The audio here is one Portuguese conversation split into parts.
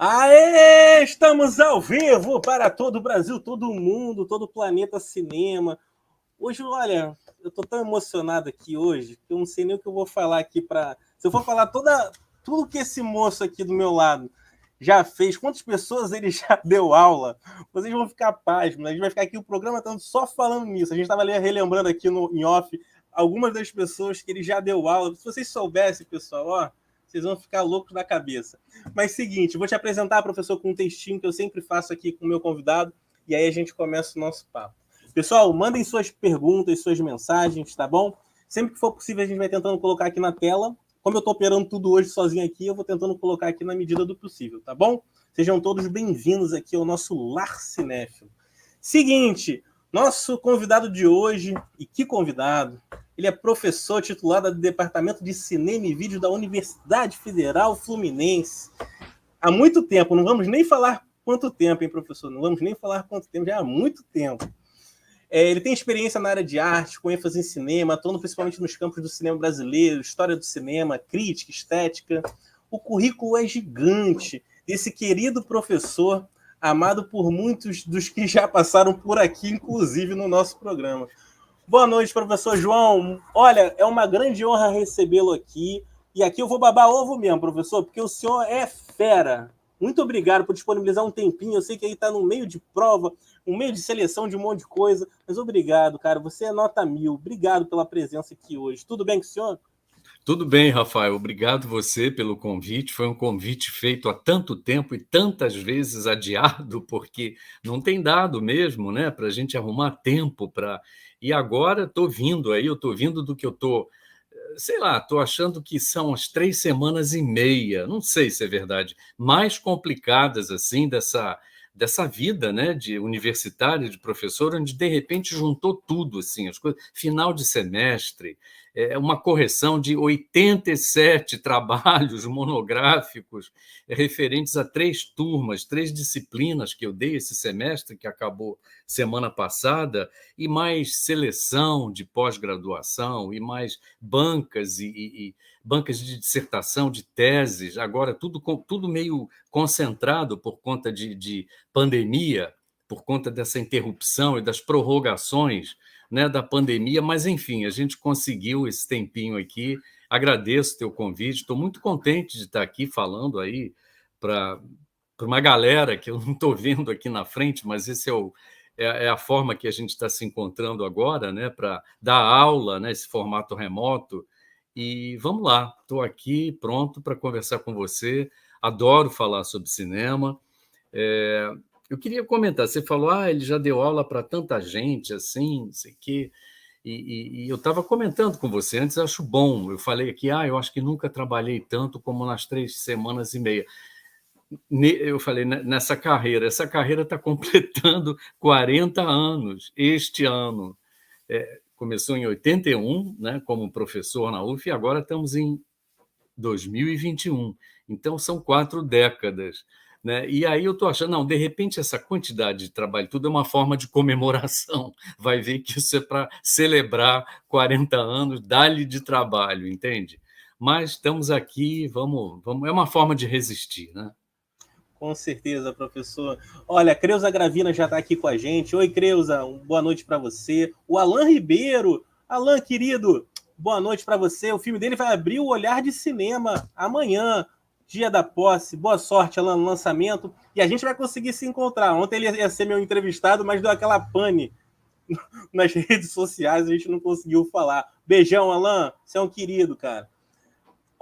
Aê! Estamos ao vivo para todo o Brasil, todo o mundo, todo o planeta cinema. Hoje, olha, eu tô tão emocionado aqui hoje que eu não sei nem o que eu vou falar aqui para. Se eu for falar tudo que esse moço aqui do meu lado já fez, quantas pessoas ele já deu aula, vocês vão ficar pasmos. A gente vai ficar aqui o programa tanto só falando nisso. A gente estava relembrando aqui em off algumas das pessoas que ele já deu aula. Se vocês soubessem, pessoal, ó, vocês vão ficar loucos da cabeça. Mas seguinte, vou te apresentar, professor, com um textinho que eu sempre faço aqui com o meu convidado, e aí a gente começa o nosso papo. Pessoal, mandem suas perguntas, suas mensagens, tá bom? Sempre que for possível, a gente vai tentando colocar aqui na tela. Como eu estou operando tudo hoje sozinho aqui, eu vou tentando colocar aqui na medida do possível, tá bom? Sejam todos bem-vindos aqui ao nosso Lar Cinéfilo. Seguinte, nosso convidado de hoje, e que convidado, ele é professor titulado do Departamento de Cinema e Vídeo da Universidade Federal Fluminense. Há muito tempo, não vamos nem falar quanto tempo, hein, professor? Não vamos nem falar quanto tempo, já há muito tempo. Ele tem experiência na área de arte, com ênfase em cinema, atuando principalmente nos campos do cinema brasileiro, história do cinema, crítica, estética. O currículo é gigante desse querido professor, amado por muitos dos que já passaram por aqui, inclusive no nosso programa. Boa noite, professor João. Olha, é uma grande honra recebê-lo aqui. E aqui eu vou babar ovo mesmo, professor, porque o senhor é fera. Muito obrigado por disponibilizar um tempinho. Eu sei que aí está no meio de prova, no meio de seleção de um monte de coisa. Mas obrigado, cara. Você é nota 1000. Obrigado pela presença aqui hoje. Tudo bem com o senhor? Tudo bem, Rafael. Obrigado você pelo convite. Foi um convite feito há tanto tempo e tantas vezes adiado, porque não tem dado mesmo, né, para a gente arrumar tempo para. E agora estou vindo aí, eu estou vindo do que eu estou, sei lá, estou achando que são as 3 semanas e meia, não sei se é verdade, mais complicadas assim dessa vida, né, de universitário, de professor, onde de repente juntou tudo assim, as coisas, final de semestre, uma correção de 87 trabalhos monográficos referentes a 3 turmas, 3 disciplinas que eu dei esse semestre, que acabou semana passada, e mais seleção de pós-graduação, e mais bancas e bancas de dissertação, de teses, agora tudo meio concentrado por conta de pandemia, por conta dessa interrupção e das prorrogações, né, da pandemia, mas enfim, a gente conseguiu esse tempinho aqui. Agradeço o teu convite, estou muito contente de estar aqui falando aí para uma galera que eu não estou vendo aqui na frente, mas esse é a forma que a gente está se encontrando agora, né, para dar aula nesse formato remoto. E vamos lá, estou aqui pronto para conversar com você. Adoro falar sobre cinema. Eu queria comentar, você falou, ele já deu aula para tanta gente, assim, não sei o quê. E eu estava comentando com você antes, acho bom. Eu falei aqui, eu acho que nunca trabalhei tanto como nas 3 semanas e meia. Eu falei, nessa carreira, essa carreira está completando 40 anos este ano. Começou em 81, né, como professor na UF, e agora estamos em 2021. Então, são 4 décadas. Né? E aí eu estou achando, não, de repente essa quantidade de trabalho, tudo é uma forma de comemoração. Vai ver que isso é para celebrar 40 anos, dá-lhe de trabalho, entende? Mas estamos aqui, vamos, é uma forma de resistir, né? Com certeza, professor. Olha, a Creuza Gravina já está aqui com a gente. Oi, Creuza, boa noite para você. O Alan Ribeiro. Alan, querido, boa noite para você. O filme dele vai abrir o Olhar de Cinema amanhã, dia da posse. Boa sorte, Alan, no lançamento. E a gente vai conseguir se encontrar. Ontem ele ia ser meu entrevistado, mas deu aquela pane nas redes sociais, a gente não conseguiu falar. Beijão, Alan. Você é um querido, cara.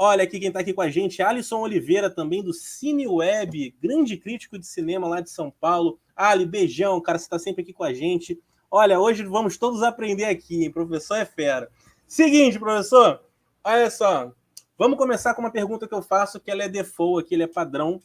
Olha aqui quem está aqui com a gente, Alisson Oliveira, também do CineWeb, grande crítico de cinema lá de São Paulo. Ali, beijão, cara, você está sempre aqui com a gente. Olha, hoje vamos todos aprender aqui, hein? Professor é fera. Seguinte, professor, olha só. Vamos começar com uma pergunta que eu faço, que ela é default aqui, ele é padrão,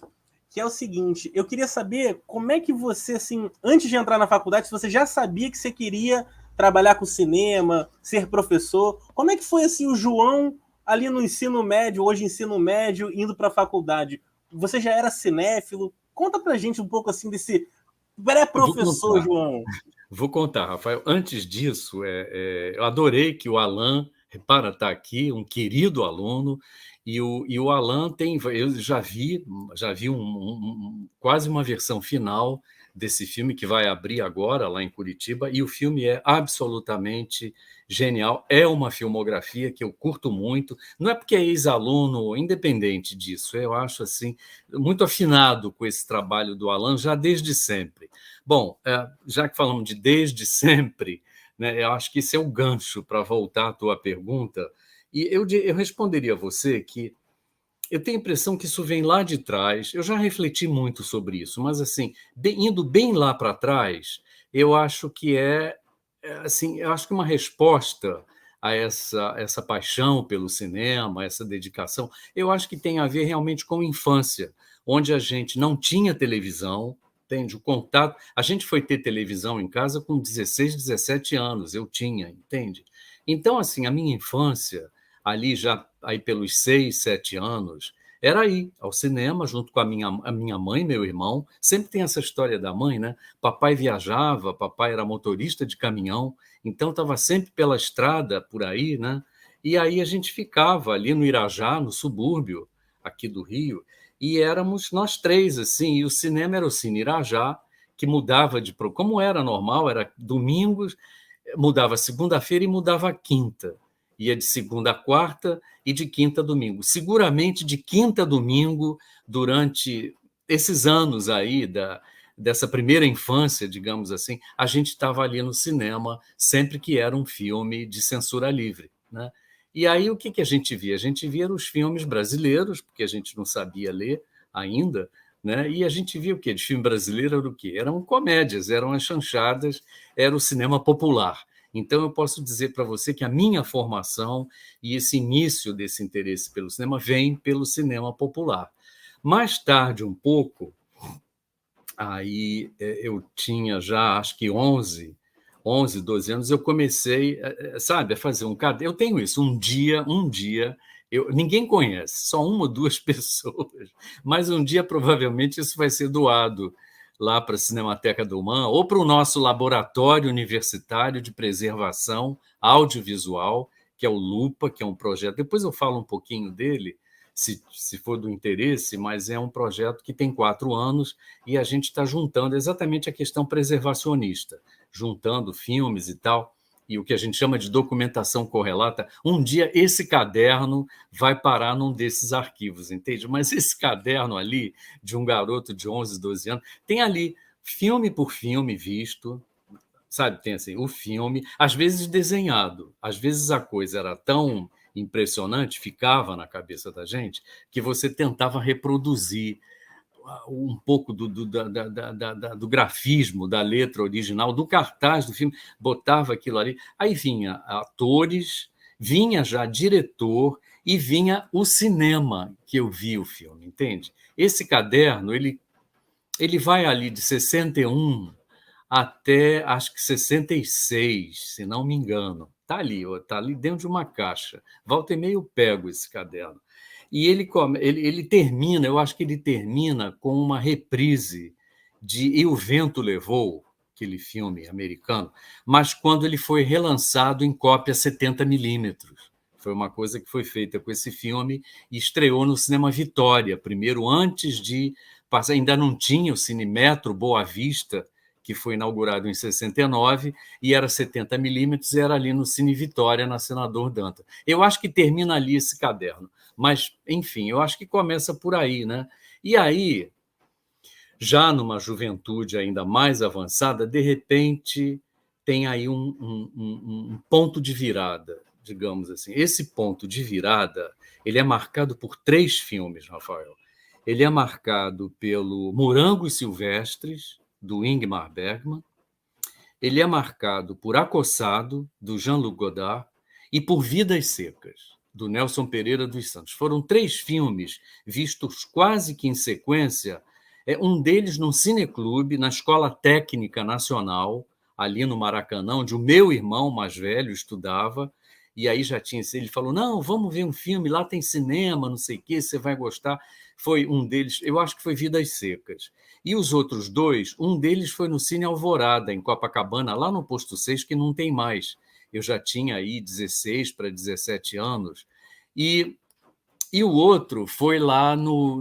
que é o seguinte, eu queria saber como é que você, assim, antes de entrar na faculdade, se você já sabia que você queria trabalhar com cinema, ser professor, como é que foi, assim, o João ali no ensino médio, hoje ensino médio, indo para a faculdade? Você já era cinéfilo? Conta pra gente um pouco assim desse pré-professor, João. Vou contar, Rafael. Antes disso, eu adorei que o Alan, repara, está aqui, um querido aluno, E o Alan tem, eu já vi quase uma versão final desse filme que vai abrir agora lá em Curitiba, e o filme é absolutamente genial. É uma filmografia que eu curto muito. Não é porque é ex-aluno, independente disso, eu acho assim muito afinado com esse trabalho do Alan já desde sempre. Bom, já que falamos de desde sempre, né, eu acho que esse é o gancho para voltar à tua pergunta. E eu responderia a você que eu tenho a impressão que isso vem lá de trás. Eu já refleti muito sobre isso, mas assim, indo bem lá para trás, eu acho que assim, eu acho que uma resposta a essa paixão pelo cinema, essa dedicação, eu acho que tem a ver realmente com a infância, onde a gente não tinha televisão, entende? O contato, a gente foi ter televisão em casa com 16, 17 anos, eu tinha, entende? Então, assim, a minha infância ali já aí pelos 6, 7 anos, era ir ao cinema junto com a minha mãe e meu irmão. Sempre tem essa história da mãe, né? Papai viajava, papai era motorista de caminhão, então estava sempre pela estrada por aí, né? E aí a gente ficava ali no Irajá, no subúrbio aqui do Rio, e éramos nós três, assim, e o cinema era o Cine Irajá, que mudava como era normal, era domingos, mudava segunda-feira e mudava quinta. Ia de segunda a quarta e de quinta a domingo. Seguramente de quinta a domingo, durante esses anos aí dessa primeira infância, digamos assim, a gente estava ali no cinema sempre que era um filme de censura livre, né? E aí o que a gente via? A gente via os filmes brasileiros, porque a gente não sabia ler ainda, né? E a gente via o quê? De filme brasileiro era o quê? Eram comédias, eram as chanchadas, era o cinema popular. Então, eu posso dizer para você que a minha formação e esse início desse interesse pelo cinema vem pelo cinema popular. Mais tarde, um pouco, aí eu tinha já, acho que 11, 12 anos, eu comecei, sabe, a fazer um caderno. Eu tenho isso, um dia, ninguém conhece, só uma ou duas pessoas, mas um dia provavelmente isso vai ser doado lá para a Cinemateca do MAN ou para o nosso laboratório universitário de preservação audiovisual, que é o LUPA, que é um projeto. Depois eu falo um pouquinho dele, se for do interesse, mas é um projeto que tem 4 anos e a gente está juntando exatamente a questão preservacionista, juntando filmes e tal, e o que a gente chama de documentação correlata. Um dia esse caderno vai parar num desses arquivos, entende? Mas esse caderno ali, de um garoto de 11, 12 anos, tem ali filme por filme visto, sabe? Tem assim, o filme, às vezes desenhado, às vezes a coisa era tão impressionante, ficava na cabeça da gente, que você tentava reproduzir um pouco do grafismo da letra original, do cartaz do filme, botava aquilo ali. Aí vinha atores, vinha já diretor e vinha o cinema que eu vi o filme, entende? Esse caderno, ele vai ali de 61 até, acho que 66, se não me engano. Tá ali dentro de uma caixa. Volta e meia eu pego esse caderno. E ele termina, eu acho que ele termina com uma reprise de E o Vento Levou, aquele filme americano, mas quando ele foi relançado em cópia 70 milímetros. Foi uma coisa que foi feita com esse filme e estreou no Cinema Vitória, primeiro antes de passar, ainda não tinha o Cinemetro Boa Vista, que foi inaugurado em 69, e era 70 milímetros, e era ali no Cine Vitória, na Senador Dantas. Eu acho que termina ali esse caderno. Mas, enfim, eu acho que começa por aí, né? E aí, já numa juventude ainda mais avançada, de repente tem aí um ponto de virada, digamos assim. Esse ponto de virada, ele é marcado por 3 filmes, Rafael. Ele é marcado pelo Morangos Silvestres, do Ingmar Bergman. Ele é marcado por Acossado, do Jean-Luc Godard, e por Vidas Secas, do Nelson Pereira dos Santos. Foram 3 filmes vistos quase que em sequência, um deles num cineclube, na Escola Técnica Nacional, ali no Maracanã, onde o meu irmão mais velho estudava, e aí já tinha, ele falou, não, vamos ver um filme, lá tem cinema, não sei o quê, você vai gostar. Foi um deles, eu acho que foi Vidas Secas. E os outros 2, um deles foi no Cine Alvorada, em Copacabana, lá no Posto 6, que não tem mais. Eu já tinha aí 16 para 17 anos. E E o outro foi lá no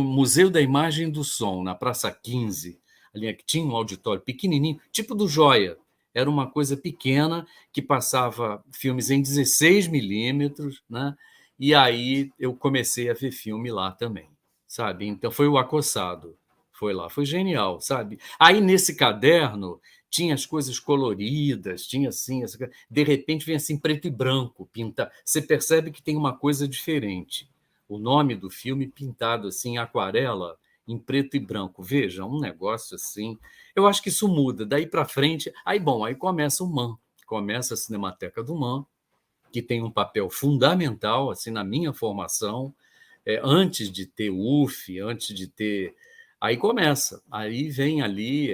Museu da Imagem e do Som, na Praça 15, ali que tinha um auditório pequenininho, tipo do Joia. Era uma coisa pequena que passava filmes em 16 milímetros, né? E aí eu comecei a ver filme lá também, sabe? Então foi o Acossado, foi lá, foi genial, sabe? Aí nesse caderno tinha as coisas coloridas, tinha assim, de repente vem assim preto e branco, pinta. Você percebe que tem uma coisa diferente. O nome do filme pintado assim em aquarela, em preto e branco. Veja, um negócio assim. Eu acho que isso muda. Daí para frente, aí bom, aí começa o MAN, começa a Cinemateca do MAN, que tem um papel fundamental assim na minha formação, antes de ter UF, antes de ter. Aí começa, aí vem ali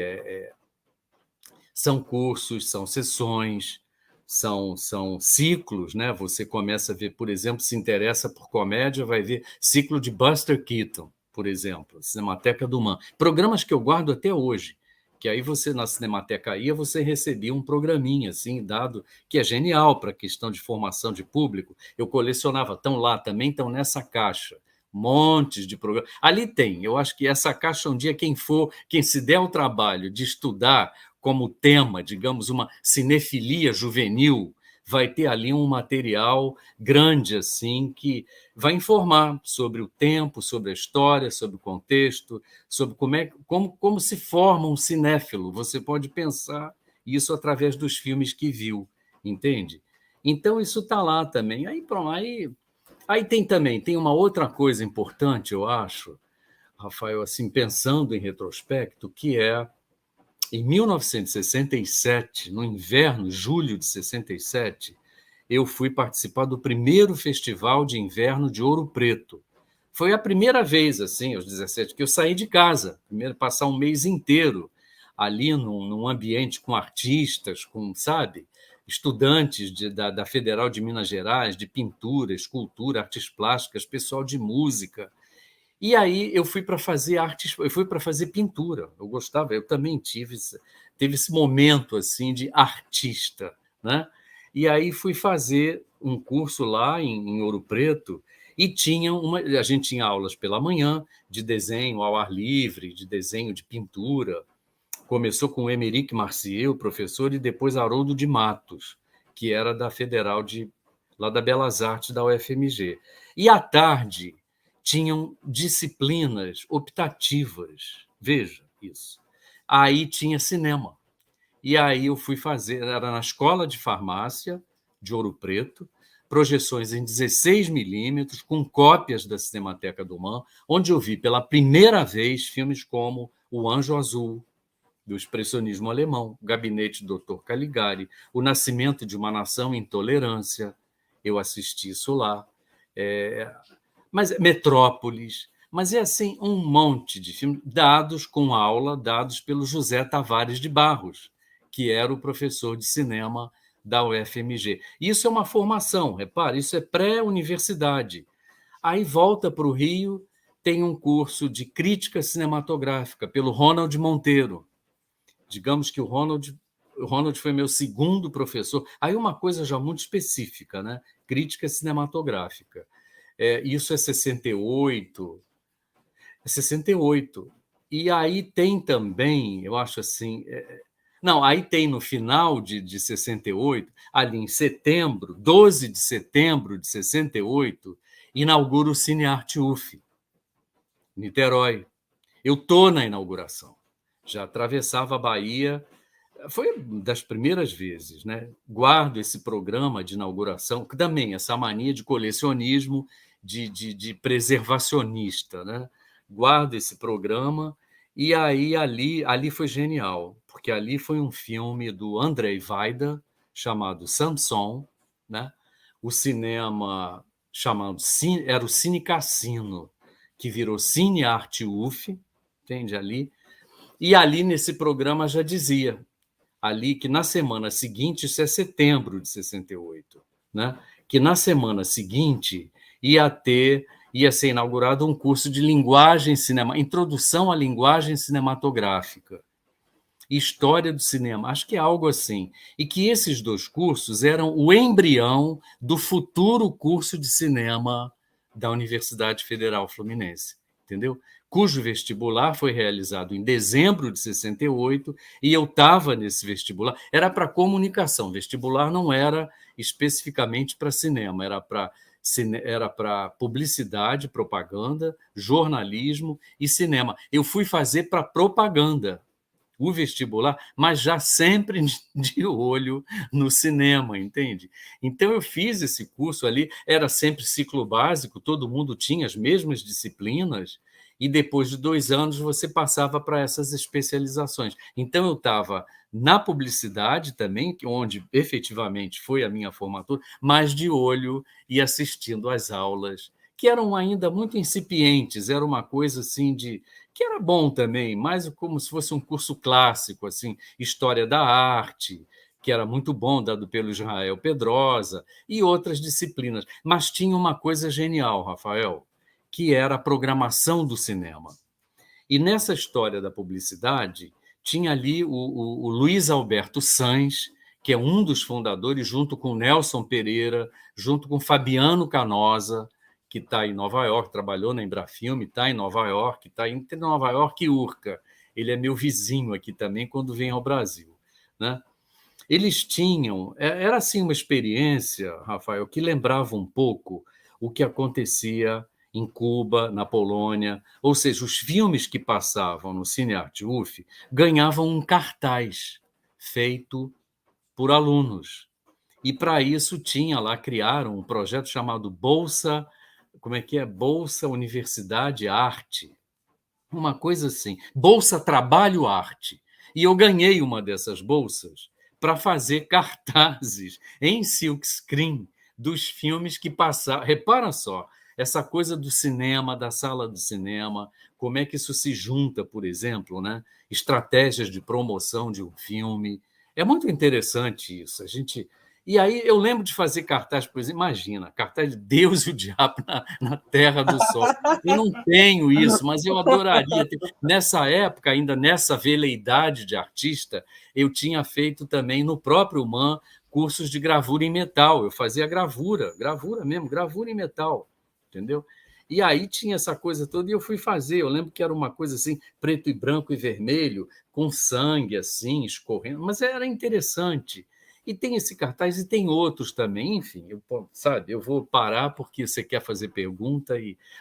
são cursos, são sessões, são ciclos, né? Você começa a ver, por exemplo, se interessa por comédia, vai ver ciclo de Buster Keaton, por exemplo, Cinemateca do Man. Programas que eu guardo até hoje, que aí você, na Cinemateca ia, você recebia um programinha, assim, dado, que é genial para a questão de formação de público. Eu colecionava, estão lá também, estão nessa caixa. Montes de programas. Ali tem, eu acho que essa caixa, um dia, quem se der o trabalho de estudar como tema, digamos, uma cinefilia juvenil, vai ter ali um material grande assim que vai informar sobre o tempo, sobre a história, sobre o contexto, sobre como se forma um cinéfilo. Você pode pensar isso através dos filmes que viu, entende? Então isso está lá também. Aí tem uma outra coisa importante, eu acho, Rafael, assim pensando em retrospecto, que é em 1967, no inverno, julho de 67, eu fui participar do primeiro Festival de Inverno de Ouro Preto. Foi a primeira vez, assim, aos 17, que eu saí de casa. Primeiro, passar um mês inteiro ali num ambiente com artistas, com, sabe, estudantes da Federal de Minas Gerais, de pintura, escultura, artes plásticas, pessoal de música. E aí eu fui para fazer artes, eu fui para fazer pintura. Eu gostava, eu também teve esse momento assim de artista, né? E aí fui fazer um curso lá em Ouro Preto e a gente tinha aulas pela manhã de desenho ao ar livre, de desenho de pintura. Começou com o Emeric Marcier, o professor, e depois Haroldo de Matos, que era da Federal de lá da Belas Artes da UFMG. E à tarde tinham disciplinas optativas. Veja isso. Aí tinha cinema. E aí eu fui fazer, era na Escola de Farmácia de Ouro Preto, projeções em 16 milímetros, com cópias da Cinemateca do Man, onde eu vi pela primeira vez filmes como O Anjo Azul, do expressionismo alemão, o Gabinete do Dr. Caligari, O Nascimento de uma Nação em Intolerância, eu assisti isso lá. É, mas Metrópolis, mas é assim um monte de filmes dados com aula, dados pelo José Tavares de Barros, que era o professor de cinema da UFMG. Isso é uma formação, repare, isso é pré-universidade. Aí volta para o Rio, tem um curso de crítica cinematográfica pelo Ronald Monteiro. Digamos que o Ronald foi meu segundo professor. Aí uma coisa já muito específica, né? Crítica cinematográfica. Isso é 68. É 68. E aí tem também, eu acho assim. Não, aí tem no final de 68, ali em setembro, 12 de setembro de 68, inaugura o Cine Arte UF, Niterói. Eu estou na inauguração. Já atravessava a Bahia. Foi das primeiras vezes, né? Guardo esse programa de inauguração, que também essa mania de colecionismo, de preservacionista, né? Guardo esse programa e aí ali foi genial, porque ali foi um filme do Andrzej Wajda chamado Samson, né? O cinema chamado era o Cine Cassino, que virou Cine Arte UF, entende ali? E ali nesse programa já dizia ali que na semana seguinte, isso é setembro de 68, né? Que na semana seguinte ia ser inaugurado um curso de introdução à linguagem cinematográfica, história do cinema, acho que é algo assim, e que esses dois cursos eram o embrião do futuro curso de cinema da Universidade Federal Fluminense, entendeu? Cujo vestibular foi realizado em dezembro de 68, e eu estava nesse vestibular. Era para comunicação, vestibular não era especificamente para cinema, era para publicidade, propaganda, jornalismo e cinema. Eu fui fazer para propaganda o vestibular, mas já sempre de olho no cinema, entende? Então eu fiz esse curso ali, era sempre ciclo básico, todo mundo tinha as mesmas disciplinas, e depois de 2 anos você passava para essas especializações. Então eu estava na publicidade também, onde efetivamente foi a minha formatura, mas de olho e assistindo às aulas, que eram ainda muito incipientes, era uma coisa assim de que era bom também, mais como se fosse um curso clássico, assim, História da Arte, que era muito bom, dado pelo Israel Pedrosa, e outras disciplinas. Mas tinha uma coisa genial, Rafael, que era a programação do cinema. E nessa história da publicidade, tinha ali o Luiz Alberto Sanz, que é um dos fundadores, junto com Nelson Pereira, junto com Fabiano Canosa, que está em Nova York, trabalhou na Embrafilme, está em Nova York, está entre Nova York e Urca. Ele é meu vizinho aqui também quando vem ao Brasil, né? Eles tinham, era assim uma experiência, Rafael, que lembrava um pouco o que acontecia em Cuba, na Polônia, ou seja, os filmes que passavam no Cine Arte UF ganhavam um cartaz feito por alunos. E para isso tinha lá, criaram um projeto chamado Bolsa, como é que é? Bolsa Universidade Arte, uma coisa assim, Bolsa Trabalho Arte. E eu ganhei uma dessas bolsas para fazer cartazes em silkscreen dos filmes que passaram. Repara só, essa coisa do cinema, da sala do cinema, como é que isso se junta, por exemplo, né? Estratégias de promoção de um filme. É muito interessante isso. E aí eu lembro de fazer cartaz, por exemplo, imagina, cartaz de Deus e o Diabo na Terra do Sol. Eu não tenho isso, mas eu adoraria ter. Nessa época, ainda nessa veleidade de artista, eu tinha feito também no próprio MAN cursos de gravura em metal. Eu fazia gravura mesmo, gravura em metal, entendeu? E aí tinha essa coisa toda e eu fui fazer. Eu lembro que era uma coisa assim, preto e branco e vermelho, com sangue assim, escorrendo, mas era interessante. E tem esse cartaz e tem outros também, enfim, sabe, eu vou parar porque você quer fazer pergunta,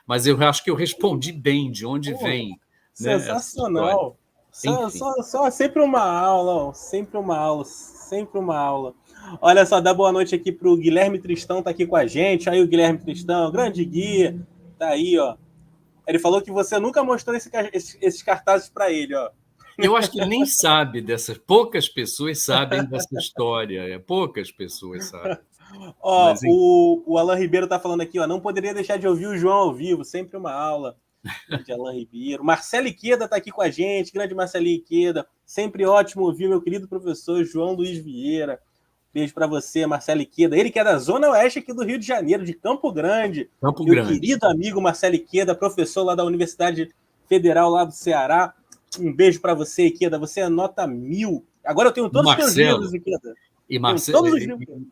mas eu acho que eu respondi bem de onde vem, né, essa história. Sensacional. Enfim. Sempre uma aula, ó, sempre uma aula, sempre uma aula. Olha só, dá boa noite aqui para o Guilherme Tristão, tá aqui com a gente. Aí o Guilherme Tristão, grande guia, tá aí, ó. Ele falou que você nunca mostrou esses cartazes para ele, ó. Eu acho que ele nem sabe dessas, poucas pessoas sabem dessa história, poucas pessoas sabem. Ó, Mas, o Alan Ribeiro tá falando aqui, ó, não poderia deixar de ouvir o João ao vivo, sempre uma aula. De Alan Ribeiro. Marcelo Iqueda tá aqui com a gente, grande Marcelo Iqueda. Sempre ótimo ouvir meu querido professor João Luiz Vieira. Beijo para você, Marcelo Iqueda. Ele que é da Zona Oeste aqui do Rio de Janeiro, de Campo Grande. Meu querido amigo Marcelo Iqueda, professor lá da Universidade Federal lá do Ceará. Um beijo para você, Iqueda. Você é nota 1000. Agora eu tenho todos os teus livros, Iqueda.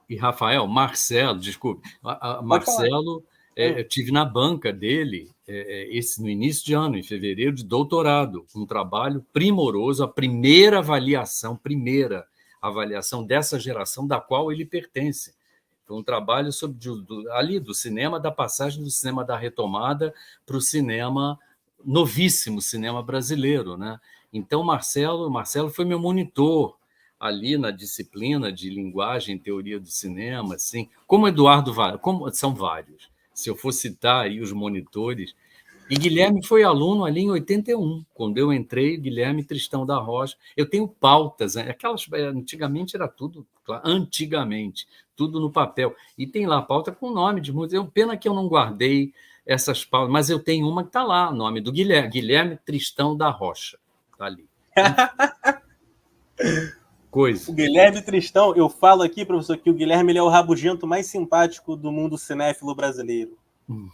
E Rafael, Marcelo, desculpe. Marcelo, eu tive na banca dele no início de ano, em fevereiro, de doutorado, um trabalho primoroso, a primeira avaliação dessa geração da qual ele pertence. Foi um trabalho ali do cinema, da passagem do cinema da retomada para o cinema novíssimo, cinema brasileiro, né? Então, Marcelo foi meu monitor ali na disciplina de linguagem e teoria do cinema, assim, como Eduardo Vara, são vários. Se eu for citar aí os monitores. E Guilherme foi aluno ali em 81, quando eu entrei, Guilherme Tristão da Rocha. Eu tenho pautas, né? Antigamente era tudo, antigamente, tudo no papel. E tem lá pauta com nome de música. Pena que eu não guardei essas pautas, mas eu tenho uma que está lá, o nome do Guilherme Tristão da Rocha. Está ali. Coisa. O Guilherme Tristão, eu falo aqui, professor, que o Guilherme ele é o rabugento mais simpático do mundo cinéfilo brasileiro.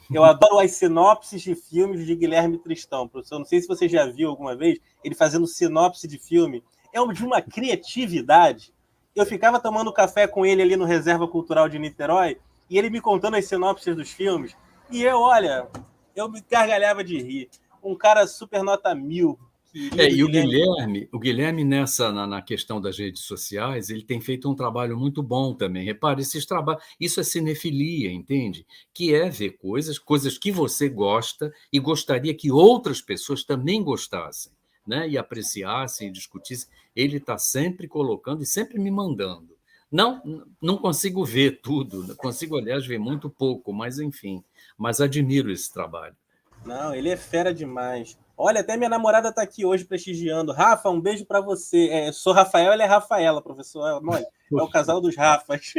Eu adoro as sinopses de filmes de Guilherme Tristão, professor. Não sei se você já viu alguma vez ele fazendo sinopse de filme. É de uma criatividade. Eu ficava tomando café com ele ali no Reserva Cultural de Niterói e ele me contando as sinopses dos filmes. E eu, olha, eu me gargalhava de rir. Um cara super nota 1000, querido E Guilherme. O Guilherme nessa na questão das redes sociais, ele tem feito um trabalho muito bom também. Repare, esses trabalhos, isso é cinefilia, entende? Que é ver coisas que você gosta e gostaria que outras pessoas também gostassem, né? E apreciassem, e discutissem. Ele está sempre colocando e sempre me mandando. Não consigo ver tudo, consigo, aliás, ver muito pouco, mas enfim, mas admiro esse trabalho. Não, ele é fera demais. Olha, até minha namorada tá aqui hoje prestigiando. Rafa, um beijo para você. Eu sou Rafael, ela é Rafaela, professor. É o casal dos Rafas.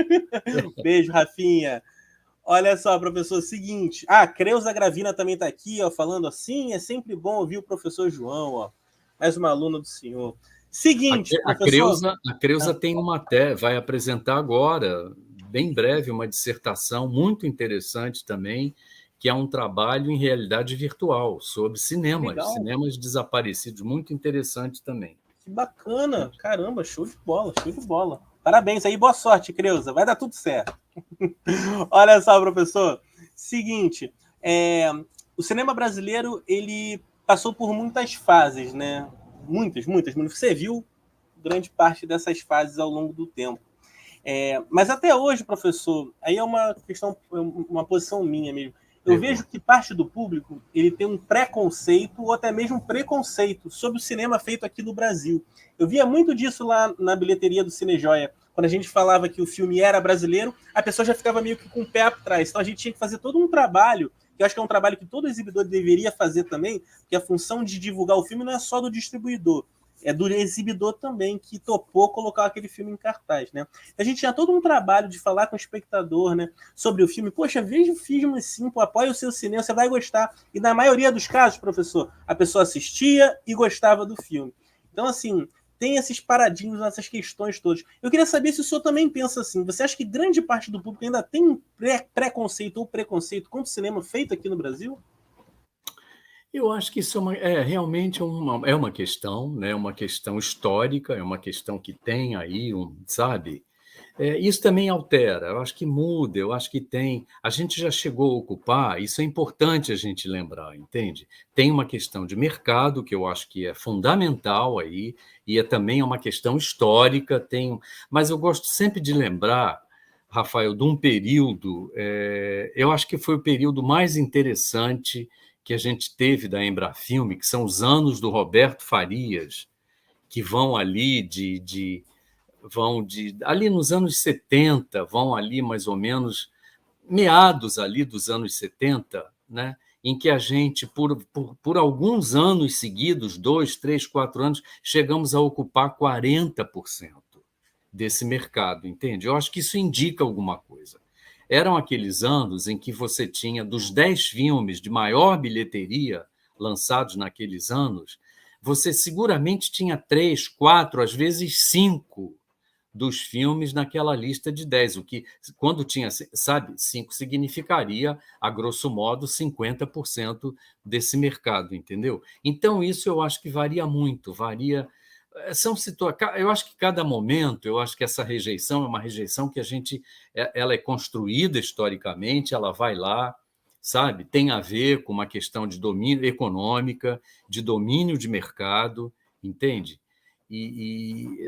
Beijo, Rafinha. Olha só, professor, seguinte. Creuza Gravina também tá aqui, ó, falando assim. É sempre bom ouvir o professor João, ó. Mais uma aluna do senhor. Seguinte, professor. A Creuza tem vai apresentar agora, bem breve, uma dissertação muito interessante também, que é um trabalho em realidade virtual sobre Legal. cinemas desaparecidos, muito interessante também. Que bacana. Caramba, show de bola, show de bola. Parabéns aí, boa sorte, Creuza. Vai dar tudo certo. Olha só, professor. Seguinte, o cinema brasileiro ele passou por muitas fases, né? Muitas, muitas. Você viu grande parte dessas fases ao longo do tempo. Mas até hoje, professor, aí é uma questão, uma posição minha mesmo. Eu vejo que parte do público ele tem um preconceito ou até mesmo um preconceito sobre o cinema feito aqui no Brasil. Eu via muito disso lá na bilheteria do Cinejoia. Quando a gente falava que o filme era brasileiro, a pessoa já ficava meio que com o pé atrás. Então a gente tinha que fazer todo um trabalho, que eu acho que é um trabalho que todo exibidor deveria fazer também, porque a função de divulgar o filme não é só do distribuidor, é do exibidor também, que topou colocar aquele filme em cartaz, né? A gente tinha todo um trabalho de falar com o espectador, né, sobre o filme. Poxa, veja o filme assim, pô, apoia o seu cinema, você vai gostar. E na maioria dos casos, professor, a pessoa assistia e gostava do filme. Então, assim, tem esses paradigmas, essas questões todas. Eu queria saber se o senhor também pensa assim. Você acha que grande parte do público ainda tem um preconceito ou preconceito contra o cinema feito aqui no Brasil? Eu acho que isso realmente é uma questão, né, uma questão histórica, é uma questão que tem aí sabe? Isso também altera, eu acho que muda, eu acho que tem a gente já chegou a ocupar, isso é importante a gente lembrar, entende? Tem uma questão de mercado, que eu acho que é fundamental aí, e também uma questão histórica, mas eu gosto sempre de lembrar, Rafael, de um período, eu acho que foi o período mais interessante que a gente teve da Embrafilme, que são os anos do Roberto Farias, que vão ali ali nos anos 70, vão ali mais ou menos meados ali dos anos 70, né? Em que a gente, por alguns anos seguidos, 2, 3, 4 anos, chegamos a ocupar 40% desse mercado, entende? Eu acho que isso indica alguma coisa. Eram aqueles anos em que você tinha, dos 10 filmes de maior bilheteria lançados naqueles anos, você seguramente tinha 3, 4, às vezes 5 dos filmes naquela lista de 10, o que, quando tinha, sabe, 5 significaria, a grosso modo, 50% desse mercado, entendeu? Então, isso eu acho que varia muito, eu acho que cada momento, eu acho que essa rejeição é uma rejeição que ela é construída historicamente, ela vai lá, sabe? Tem a ver com uma questão de domínio econômica, de domínio de mercado, entende?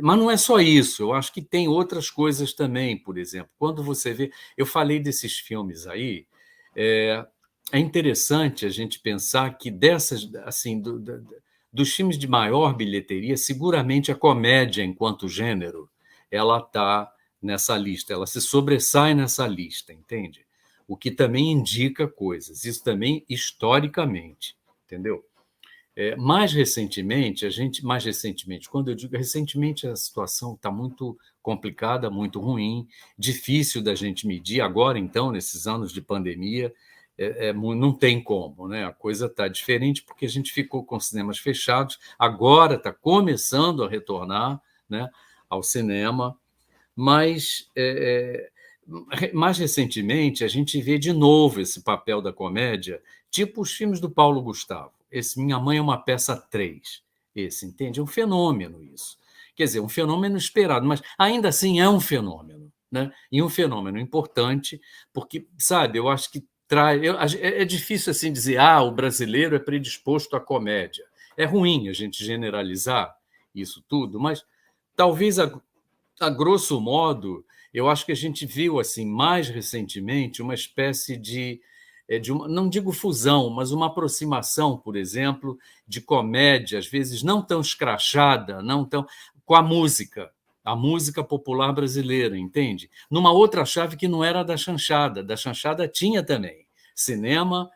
Mas não é só isso, eu acho que tem outras coisas também, por exemplo, quando você vê, eu falei desses filmes aí, é, é interessante a gente pensar que dessas, assim, dos filmes de maior bilheteria, seguramente a comédia, enquanto gênero, ela está nessa lista, ela se sobressai nessa lista, entende? O que também indica coisas, isso também historicamente, entendeu? Mais recentemente, quando eu digo recentemente, a situação está muito complicada, muito ruim, difícil da gente medir. Agora, então, nesses anos de pandemia, não tem como, né? A coisa está diferente porque a gente ficou com cinemas fechados, agora está começando a retornar, né, ao cinema, mas mais recentemente a gente vê de novo esse papel da comédia, tipo os filmes do Paulo Gustavo. Esse Minha Mãe é uma Peça 3. Esse, entende? É um fenômeno isso. Quer dizer, um fenômeno esperado, mas ainda assim é um fenômeno, né? E um fenômeno importante, porque, sabe, eu acho que traz. É difícil assim dizer, o brasileiro é predisposto à comédia. É ruim a gente generalizar isso tudo, mas talvez a grosso modo, eu acho que a gente viu assim mais recentemente uma espécie de uma, não digo fusão, mas uma aproximação, por exemplo, de comédia, às vezes não tão escrachada, não tão com a música popular brasileira, entende? Numa outra chave que não era a da chanchada tinha também cinema,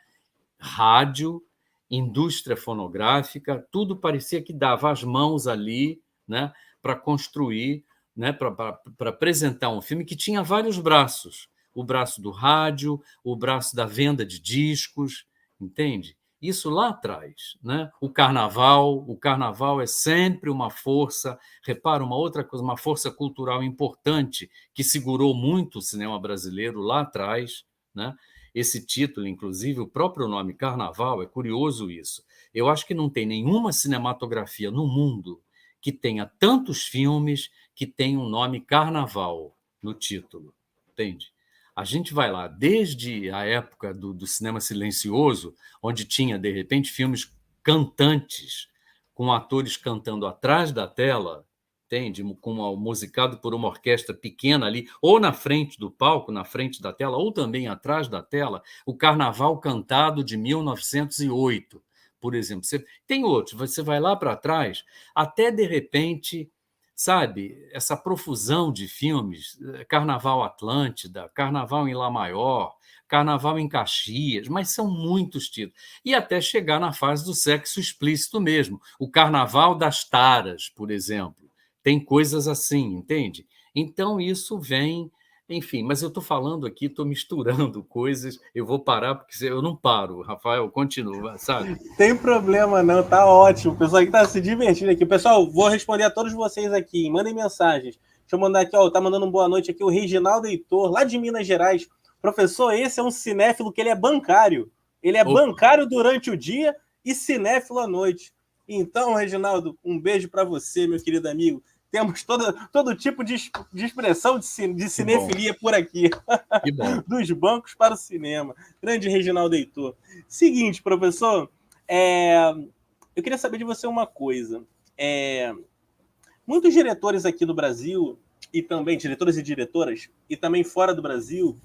rádio, indústria fonográfica, tudo parecia que dava as mãos ali, né, para construir, né, para apresentar um filme que tinha vários braços. O braço do rádio, o braço da venda de discos, entende? Isso lá atrás, né? O carnaval é sempre uma força, repara uma outra coisa, uma força cultural importante que segurou muito o cinema brasileiro lá atrás, né? Esse título, inclusive, o próprio nome Carnaval, é curioso isso. Eu acho que não tem nenhuma cinematografia no mundo que tenha tantos filmes que tenham o nome Carnaval no título, entende? A gente vai lá desde a época do cinema silencioso, onde tinha, de repente, filmes cantantes, com atores cantando atrás da tela, entende? Musicado por uma orquestra pequena ali, ou na frente do palco, na frente da tela, ou também atrás da tela, o Carnaval Cantado de 1908, por exemplo. Tem outros, você vai lá para trás, até de repente, sabe, essa profusão de filmes, Carnaval Atlântida, Carnaval em Lá Maior, Carnaval em Caxias, mas são muitos títulos. E até chegar na fase do sexo explícito mesmo, o Carnaval das Taras, por exemplo. Tem coisas assim, entende? Então isso vem, enfim, mas eu estou falando aqui, estou misturando coisas, eu vou parar, porque eu não paro, Rafael, continua, sabe? Tem problema não, tá ótimo. O pessoal aqui tá se divertindo aqui. Pessoal, vou responder a todos vocês aqui. Mandem mensagens. Deixa eu mandar aqui, ó, tá mandando um boa noite aqui o Reginaldo Heitor, lá de Minas Gerais. Professor, esse é um cinéfilo que ele é bancário. Ele é bancário durante o dia e cinéfilo à noite. Então, Reginaldo, um beijo para você, meu querido amigo. Temos todo tipo de expressão de cinefilia por aqui. Que bom. Dos bancos para o cinema. Grande Reginaldo Heitor. Seguinte, professor, eu queria saber de você uma coisa. Muitos diretores aqui no Brasil, e também diretores e diretoras, e também fora do Brasil,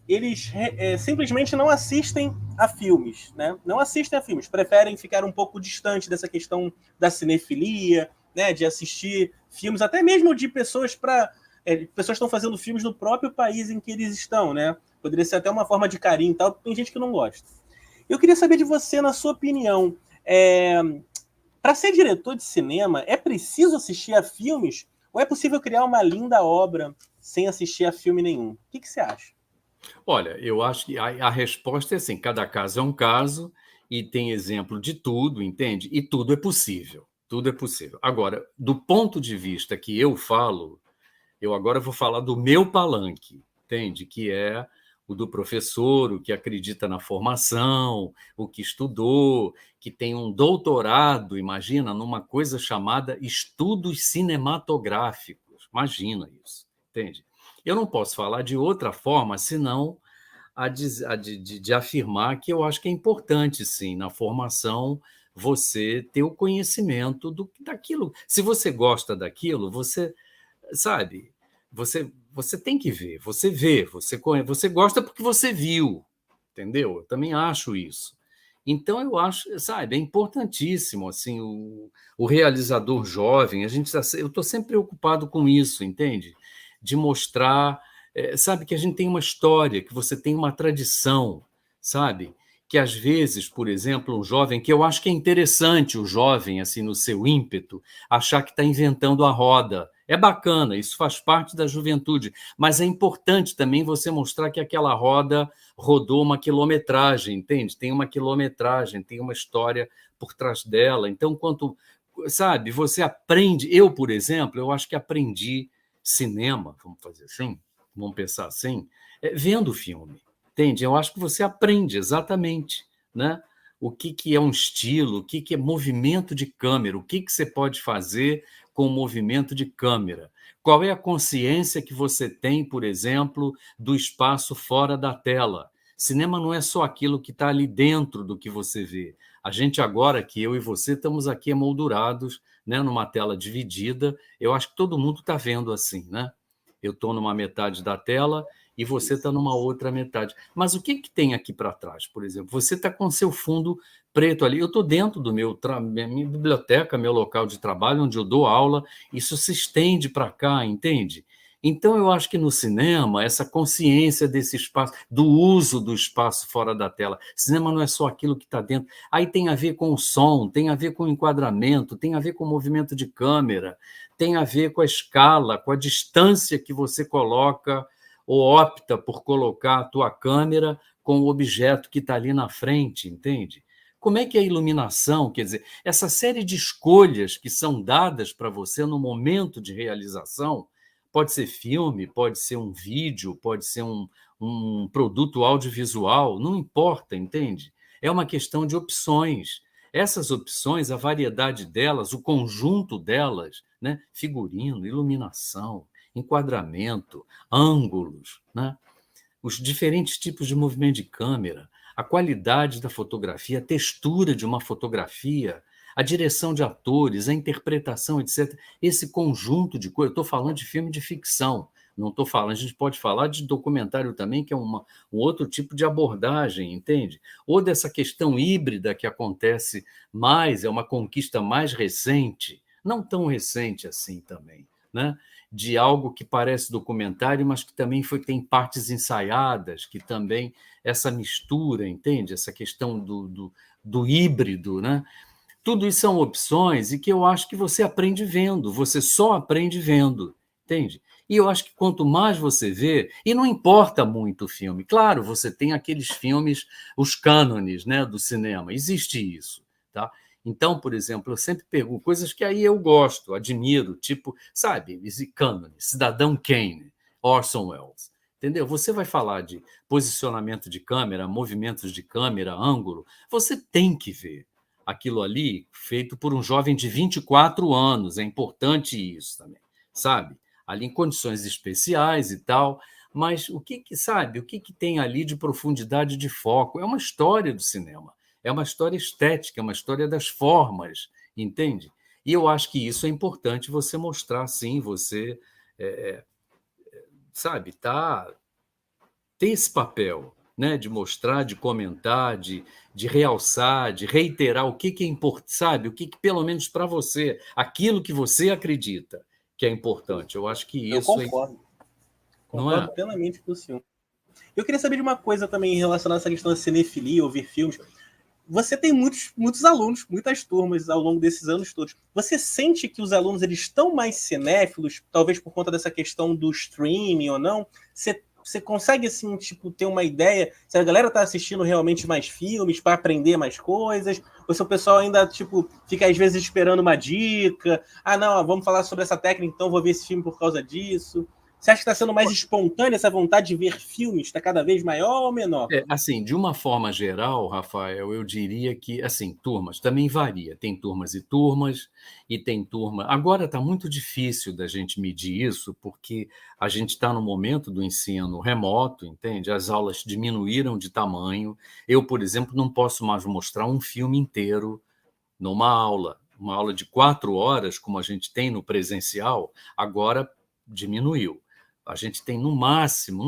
eles simplesmente não assistem a filmes, né? Não assistem a filmes, preferem ficar um pouco distante dessa questão da cinefilia, né? De assistir filmes, até mesmo de pessoas pessoas estão fazendo filmes no próprio país em que eles estão, né? Poderia ser até uma forma de carinho e tal, tem gente que não gosta. Eu queria saber de você, na sua opinião, para ser diretor de cinema, é preciso assistir a filmes ou é possível criar uma linda obra sem assistir a filme nenhum? O que você acha? Olha, eu acho que a resposta é assim, cada caso é um caso e tem exemplo de tudo, entende? E tudo é possível, tudo é possível. Agora, do ponto de vista que eu falo, eu agora vou falar do meu palanque, entende? Que é o do professor, o que acredita na formação, o que estudou, que tem um doutorado, imagina, numa coisa chamada estudos cinematográficos. Imagina isso, entende? Eu não posso falar de outra forma senão de afirmar que eu acho que é importante, sim, na formação, você ter o conhecimento daquilo. Se você gosta daquilo, você sabe, você tem que ver, você vê, você gosta porque você viu, entendeu? Eu também acho isso. Então eu acho, sabe, é importantíssimo assim o realizador jovem. Eu estou sempre preocupado com isso, entende? De mostrar, sabe, que a gente tem uma história, que você tem uma tradição, sabe? Que às vezes, por exemplo, um jovem, que eu acho que é interessante o jovem, assim, no seu ímpeto, achar que está inventando a roda. É bacana, isso faz parte da juventude, mas é importante também você mostrar que aquela roda rodou uma quilometragem, entende? Tem uma quilometragem, tem uma história por trás dela. Então, sabe, você aprende. Eu, por exemplo, eu acho que aprendi cinema, vamos fazer assim, vamos pensar assim, vendo filme. Entende? Eu acho que você aprende exatamente, né? O que é um estilo, o que é movimento de câmera, o que você pode fazer com o movimento de câmera. Qual é a consciência que você tem, por exemplo, do espaço fora da tela? Cinema não é só aquilo que está ali dentro do que você vê. A gente agora, que eu e você, estamos aqui emoldurados, né, numa tela dividida. Eu acho que todo mundo está vendo assim, né? Eu estou numa metade da tela e você está numa outra metade. Mas o que, que tem aqui para trás, por exemplo? Você está com seu fundo preto ali. Eu estou dentro do minha biblioteca, meu local de trabalho, onde eu dou aula. Isso se estende para cá, entende? Então, eu acho que no cinema, essa consciência desse espaço, do uso do espaço fora da tela. Cinema não é só aquilo que está dentro. Aí tem a ver com o som, tem a ver com o enquadramento, tem a ver com o movimento de câmera, tem a ver com a escala, com a distância que você coloca ou opta por colocar a tua câmera com o objeto que está ali na frente, entende? Como é que é a iluminação, quer dizer, essa série de escolhas que são dadas para você no momento de realização, pode ser filme, pode ser um vídeo, pode ser um produto audiovisual, não importa, entende? É uma questão de opções. Essas opções, a variedade delas, o conjunto delas, né? Figurino, iluminação, enquadramento, ângulos, né? Os diferentes tipos de movimento de câmera, a qualidade da fotografia, a textura de uma fotografia, a direção de atores, a interpretação, etc. Esse conjunto de coisas. Eu estou falando de filme de ficção, não estou falando. A gente pode falar de documentário também, que é um outro tipo de abordagem, entende? Ou dessa questão híbrida que acontece mais, é uma conquista mais recente, não tão recente assim também, né? De algo que parece documentário, mas que também tem partes ensaiadas, que também essa mistura, entende? Essa questão do híbrido, né? Tudo isso são opções e que eu acho que você aprende vendo, você só aprende vendo, entende? E eu acho que quanto mais você vê, e não importa muito o filme, claro, você tem aqueles filmes, os cânones, né, do cinema, existe isso, tá? Então, por exemplo, eu sempre pergunto coisas que aí eu gosto, admiro, tipo, sabe, esse cânone, Cidadão Kane, Orson Welles, entendeu? Você vai falar de posicionamento de câmera, movimentos de câmera, ângulo, você tem que ver aquilo ali feito por um jovem de 24 anos, é importante isso também, sabe? Ali em condições especiais e tal, mas o que sabe, o que tem ali de profundidade de foco? É uma história do cinema, é uma história estética, é uma história das formas, entende? E eu acho que isso é importante você mostrar, sim, você, é, sabe, ter esse papel, né, de mostrar, de comentar, de realçar, de reiterar o que é importante, sabe? O que pelo menos para você, aquilo que você acredita que é importante. Eu acho que Eu isso é, concordo. não Concordo é? plenamente com o senhor. Eu queria saber de uma coisa também relacionada a essa questão da cinefilia, ouvir filmes. Você tem muitos alunos, muitas turmas ao longo desses anos todos. Você sente que os alunos eles estão mais cinéfilos, talvez por conta dessa questão do streaming ou não? Você consegue, assim, tipo, ter uma ideia se a galera está assistindo realmente mais filmes para aprender mais coisas? Ou se o pessoal ainda, tipo, fica às vezes esperando uma dica? Ah, não, vamos falar sobre essa técnica, então vou ver esse filme por causa disso. Você acha que está sendo mais espontânea essa vontade de ver filmes? Está cada vez maior ou menor? Assim, de uma forma geral, Rafael, eu diria que, assim, turmas também varia. Tem turmas e tem turma. Agora está muito difícil da gente medir isso, porque a gente está no momento do ensino remoto, entende? As aulas diminuíram de tamanho. Eu, por exemplo, não posso mais mostrar um filme inteiro numa aula. Uma aula de 4 horas, como a gente tem no presencial, agora diminuiu. A gente tem no máximo,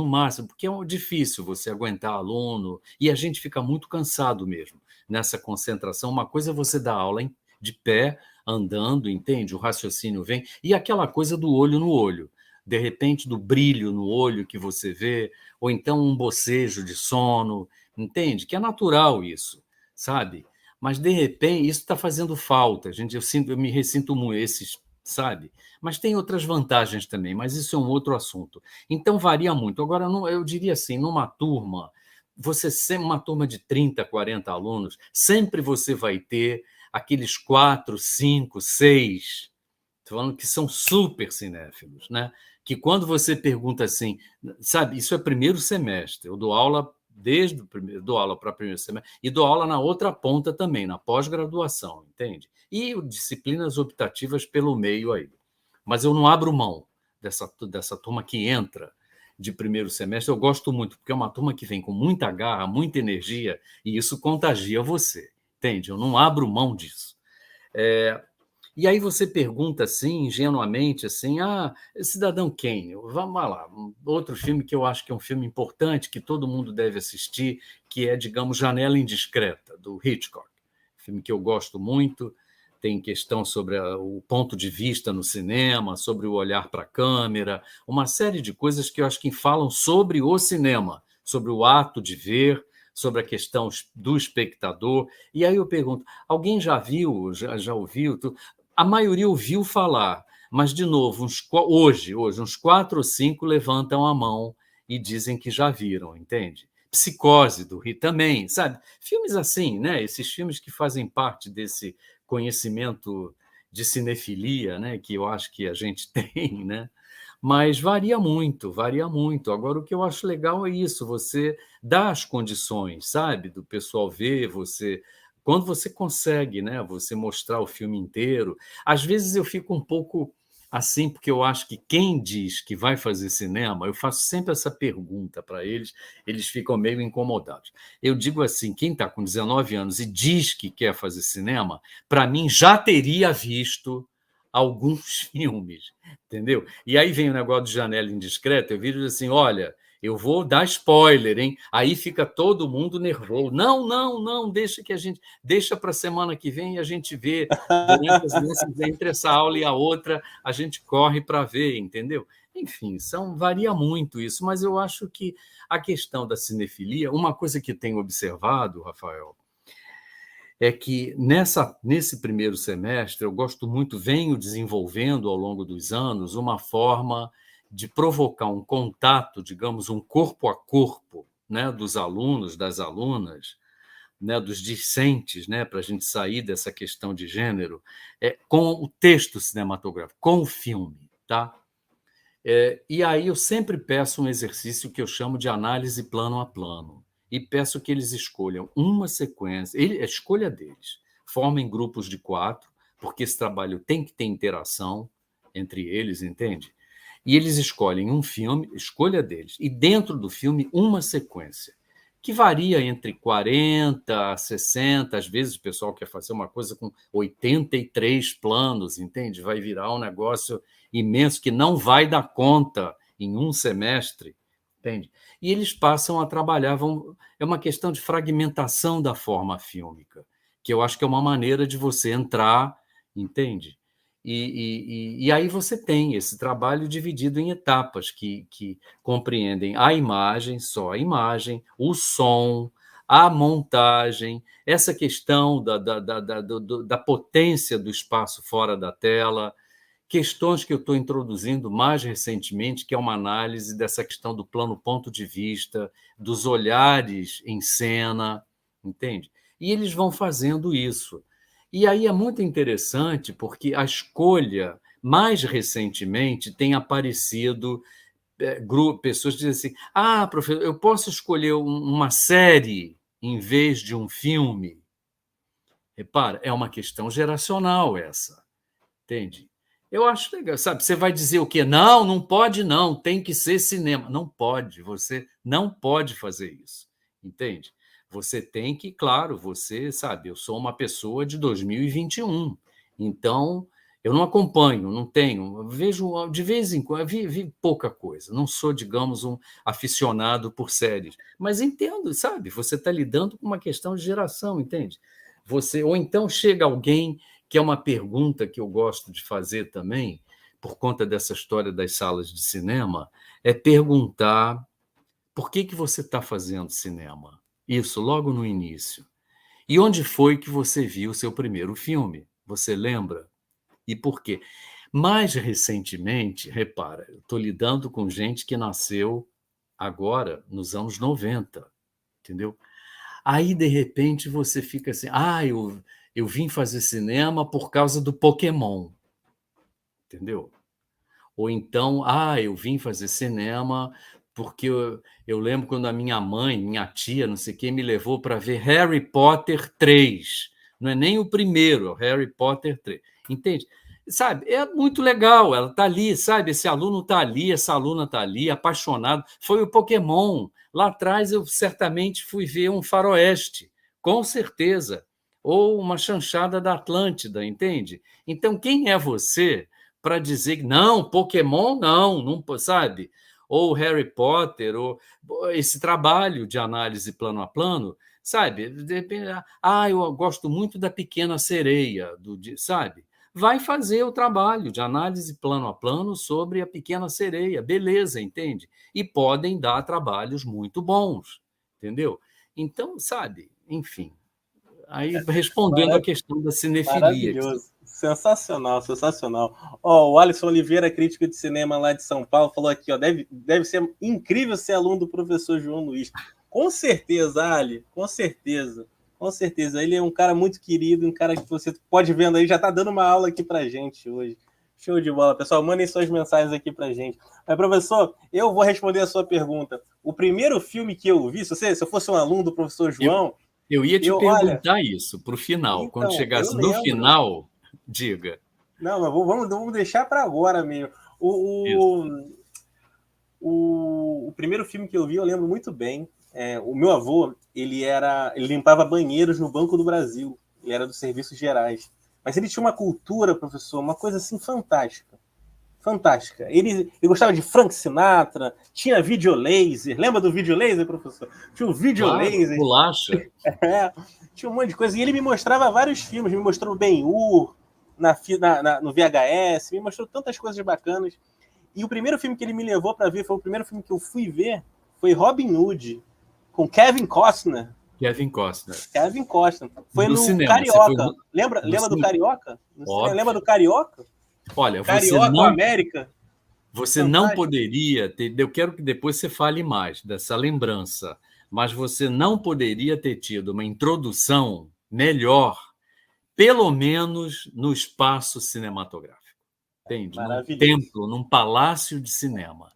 porque é difícil você aguentar aluno, e a gente fica muito cansado mesmo nessa concentração. Uma coisa é você dar aula de pé, andando, entende? O raciocínio vem, e aquela coisa do olho no olho, de repente do brilho no olho que você vê, ou então um bocejo de sono, entende? Que é natural isso, sabe? Mas de repente isso está fazendo falta, gente. Eu me ressinto muito esses, sabe? Mas tem outras vantagens também, mas isso é um outro assunto. Então varia muito. Agora, eu diria assim, numa turma, você sempre, uma turma de 30, 40 alunos, sempre você vai ter aqueles 4, 5, 6, estou falando que são super cinéfilos, né? Que quando você pergunta assim, sabe, isso é primeiro semestre, eu dou aula desde o primeiro, dou aula para o primeiro semestre e dou aula na outra ponta também, na pós-graduação, entende? E disciplinas optativas pelo meio aí. Mas eu não abro mão dessa turma que entra. de primeiro semestre, eu gosto muito, porque é uma turma que vem com muita garra, muita energia, e isso contagia você, entende? Eu não abro mão disso. E aí você pergunta assim, ingenuamente, assim, Cidadão Kane, vamos lá, outro filme que eu acho que é um filme importante, que todo mundo deve assistir, que é, digamos, Janela Indiscreta, do Hitchcock. Filme que eu gosto muito, tem questão sobre o ponto de vista no cinema, sobre o olhar para a câmera, uma série de coisas que eu acho que falam sobre o cinema, sobre o ato de ver, sobre a questão do espectador. E aí eu pergunto, alguém já viu, já ouviu? A maioria ouviu falar, mas, de novo, hoje, uns 4 ou 5 levantam a mão e dizem que já viram, entende? Psicose, do Rio também, sabe? Filmes assim, né? Esses filmes que fazem parte desse conhecimento de cinefilia, né? Que eu acho que a gente tem, né? Mas varia muito, varia muito. Agora, o que eu acho legal é isso, você dá as condições, sabe? Do pessoal ver, você quando você consegue, né, você mostrar o filme inteiro. Às vezes eu fico um pouco assim, porque eu acho que quem diz que vai fazer cinema, eu faço sempre essa pergunta para eles ficam meio incomodados. Eu digo assim, quem está com 19 anos e diz que quer fazer cinema, para mim já teria visto alguns filmes, entendeu? E aí vem o negócio de Janela Indiscreta, eu viro assim, olha, eu vou dar spoiler, hein? Aí fica todo mundo nervoso. Não, não, não, deixa para a semana que vem e a gente vê. Durante entre essa aula e a outra, a gente corre para ver, entendeu? Enfim, varia muito isso, mas eu acho que a questão da cinefilia, uma coisa que tenho observado, Rafael, é que nesse primeiro semestre eu gosto muito, venho desenvolvendo ao longo dos anos uma forma de provocar um contato, digamos, um corpo a corpo, né, dos alunos, das alunas, né, dos discentes, né, para a gente sair dessa questão de gênero, com o texto cinematográfico, com o filme, tá? E aí eu sempre peço um exercício que eu chamo de análise plano a plano, e peço que eles escolham uma sequência, a escolha deles, formem grupos de 4, porque esse trabalho tem que ter interação entre eles, entende? E eles escolhem um filme, escolha deles, e dentro do filme uma sequência, que varia entre 40 a 60, às vezes o pessoal quer fazer uma coisa com 83 planos, entende? Vai virar um negócio imenso que não vai dar conta em um semestre, entende? E eles passam a trabalhar, é uma questão de fragmentação da forma fílmica, que eu acho que é uma maneira de você entrar, entende? E aí você tem esse trabalho dividido em etapas que compreendem a imagem, só a imagem, o som, a montagem, essa questão da potência do espaço fora da tela, questões que eu estou introduzindo mais recentemente, que é uma análise dessa questão do plano ponto de vista, dos olhares em cena, entende? E eles vão fazendo isso. E aí é muito interessante, porque a escolha, mais recentemente, tem aparecido pessoas que dizem assim: professor, eu posso escolher uma série em vez de um filme? Repara, é uma questão geracional essa, entende? Eu acho legal, sabe? Você vai dizer o quê? Não, não pode, não, tem que ser cinema. Não pode, você não pode fazer isso, entende? Você tem que, claro, você sabe, eu sou uma pessoa de 2021, então eu não acompanho, não tenho, vejo de vez em quando, vi pouca coisa, não sou, digamos, um aficionado por séries, mas entendo, sabe? Você está lidando com uma questão de geração, entende? Ou então chega alguém que é uma pergunta que eu gosto de fazer também, por conta dessa história das salas de cinema, é perguntar por que você está fazendo cinema? Isso, logo no início. E onde foi que você viu o seu primeiro filme? Você lembra? E por quê? Mais recentemente, repara, eu estou lidando com gente que nasceu agora, nos anos 90, entendeu? Aí, de repente, você fica assim, eu vim fazer cinema por causa do Pokémon, entendeu? Ou então, eu vim fazer cinema porque eu lembro quando a minha mãe, minha tia, não sei quem, me levou para ver Harry Potter 3. Não é nem o primeiro, é o Harry Potter 3. Entende? sabe, é muito legal, ela está ali, sabe, esse aluno está ali, essa aluna está ali, apaixonado. Foi o Pokémon. Lá atrás eu certamente fui ver um faroeste, com certeza, ou uma chanchada da Atlântida, entende? Então, quem é você para dizer que não, Pokémon não, sabe? Ou Harry Potter, ou esse trabalho de análise plano a plano, sabe? De repente, eu gosto muito da Pequena Sereia, sabe? Vai fazer o trabalho de análise plano a plano sobre a Pequena Sereia, beleza, entende? E podem dar trabalhos muito bons, entendeu? Então, sabe, enfim, aí respondendo à questão da cinefilia. Maravilhoso. Sensacional, sensacional. Ó, o Alisson Oliveira, crítico de cinema lá de São Paulo, falou aqui, ó, deve ser incrível ser aluno do professor João Luiz. Com certeza, Ali, com certeza. Com certeza. Ele é um cara muito querido, um cara que você pode vendo aí, já está dando uma aula aqui pra gente hoje. Show de bola. Pessoal, mandem suas mensagens aqui pra gente. Mas, professor, eu vou responder a sua pergunta. O primeiro filme que eu vi, se eu fosse um aluno do professor João, eu ia te olha, perguntar isso para o final. então, Quando chegasse eu no lembro. final, diga. Não, mas vamos deixar para agora mesmo. O primeiro filme que eu vi, eu lembro muito bem. O meu avô, ele limpava banheiros no Banco do Brasil. Ele era dos serviços gerais. Mas ele tinha uma cultura, professor, uma coisa assim fantástica. Fantástica. Ele gostava de Frank Sinatra, tinha videolaser. Lembra do videolaser, professor? Tinha o Claro, videolaser. bolacha. Tinha um monte de coisa. E ele me mostrava vários filmes. Me mostrou Ben-Hur no VHS. Me mostrou tantas coisas bacanas. E o primeiro filme que ele me levou para ver, foi o primeiro filme que eu fui ver, foi Robin Hood, com Kevin Costner. Kevin Costner. Kevin Costner. Foi no no cinema. Carioca. Lembra do Carioca? Lembra do Carioca? Olha, Carioca, América. Você não poderia ter. Eu quero que depois você fale mais dessa lembrança, mas você não poderia ter tido uma introdução melhor, pelo menos no espaço cinematográfico. Entende? Num templo, num palácio de cinema.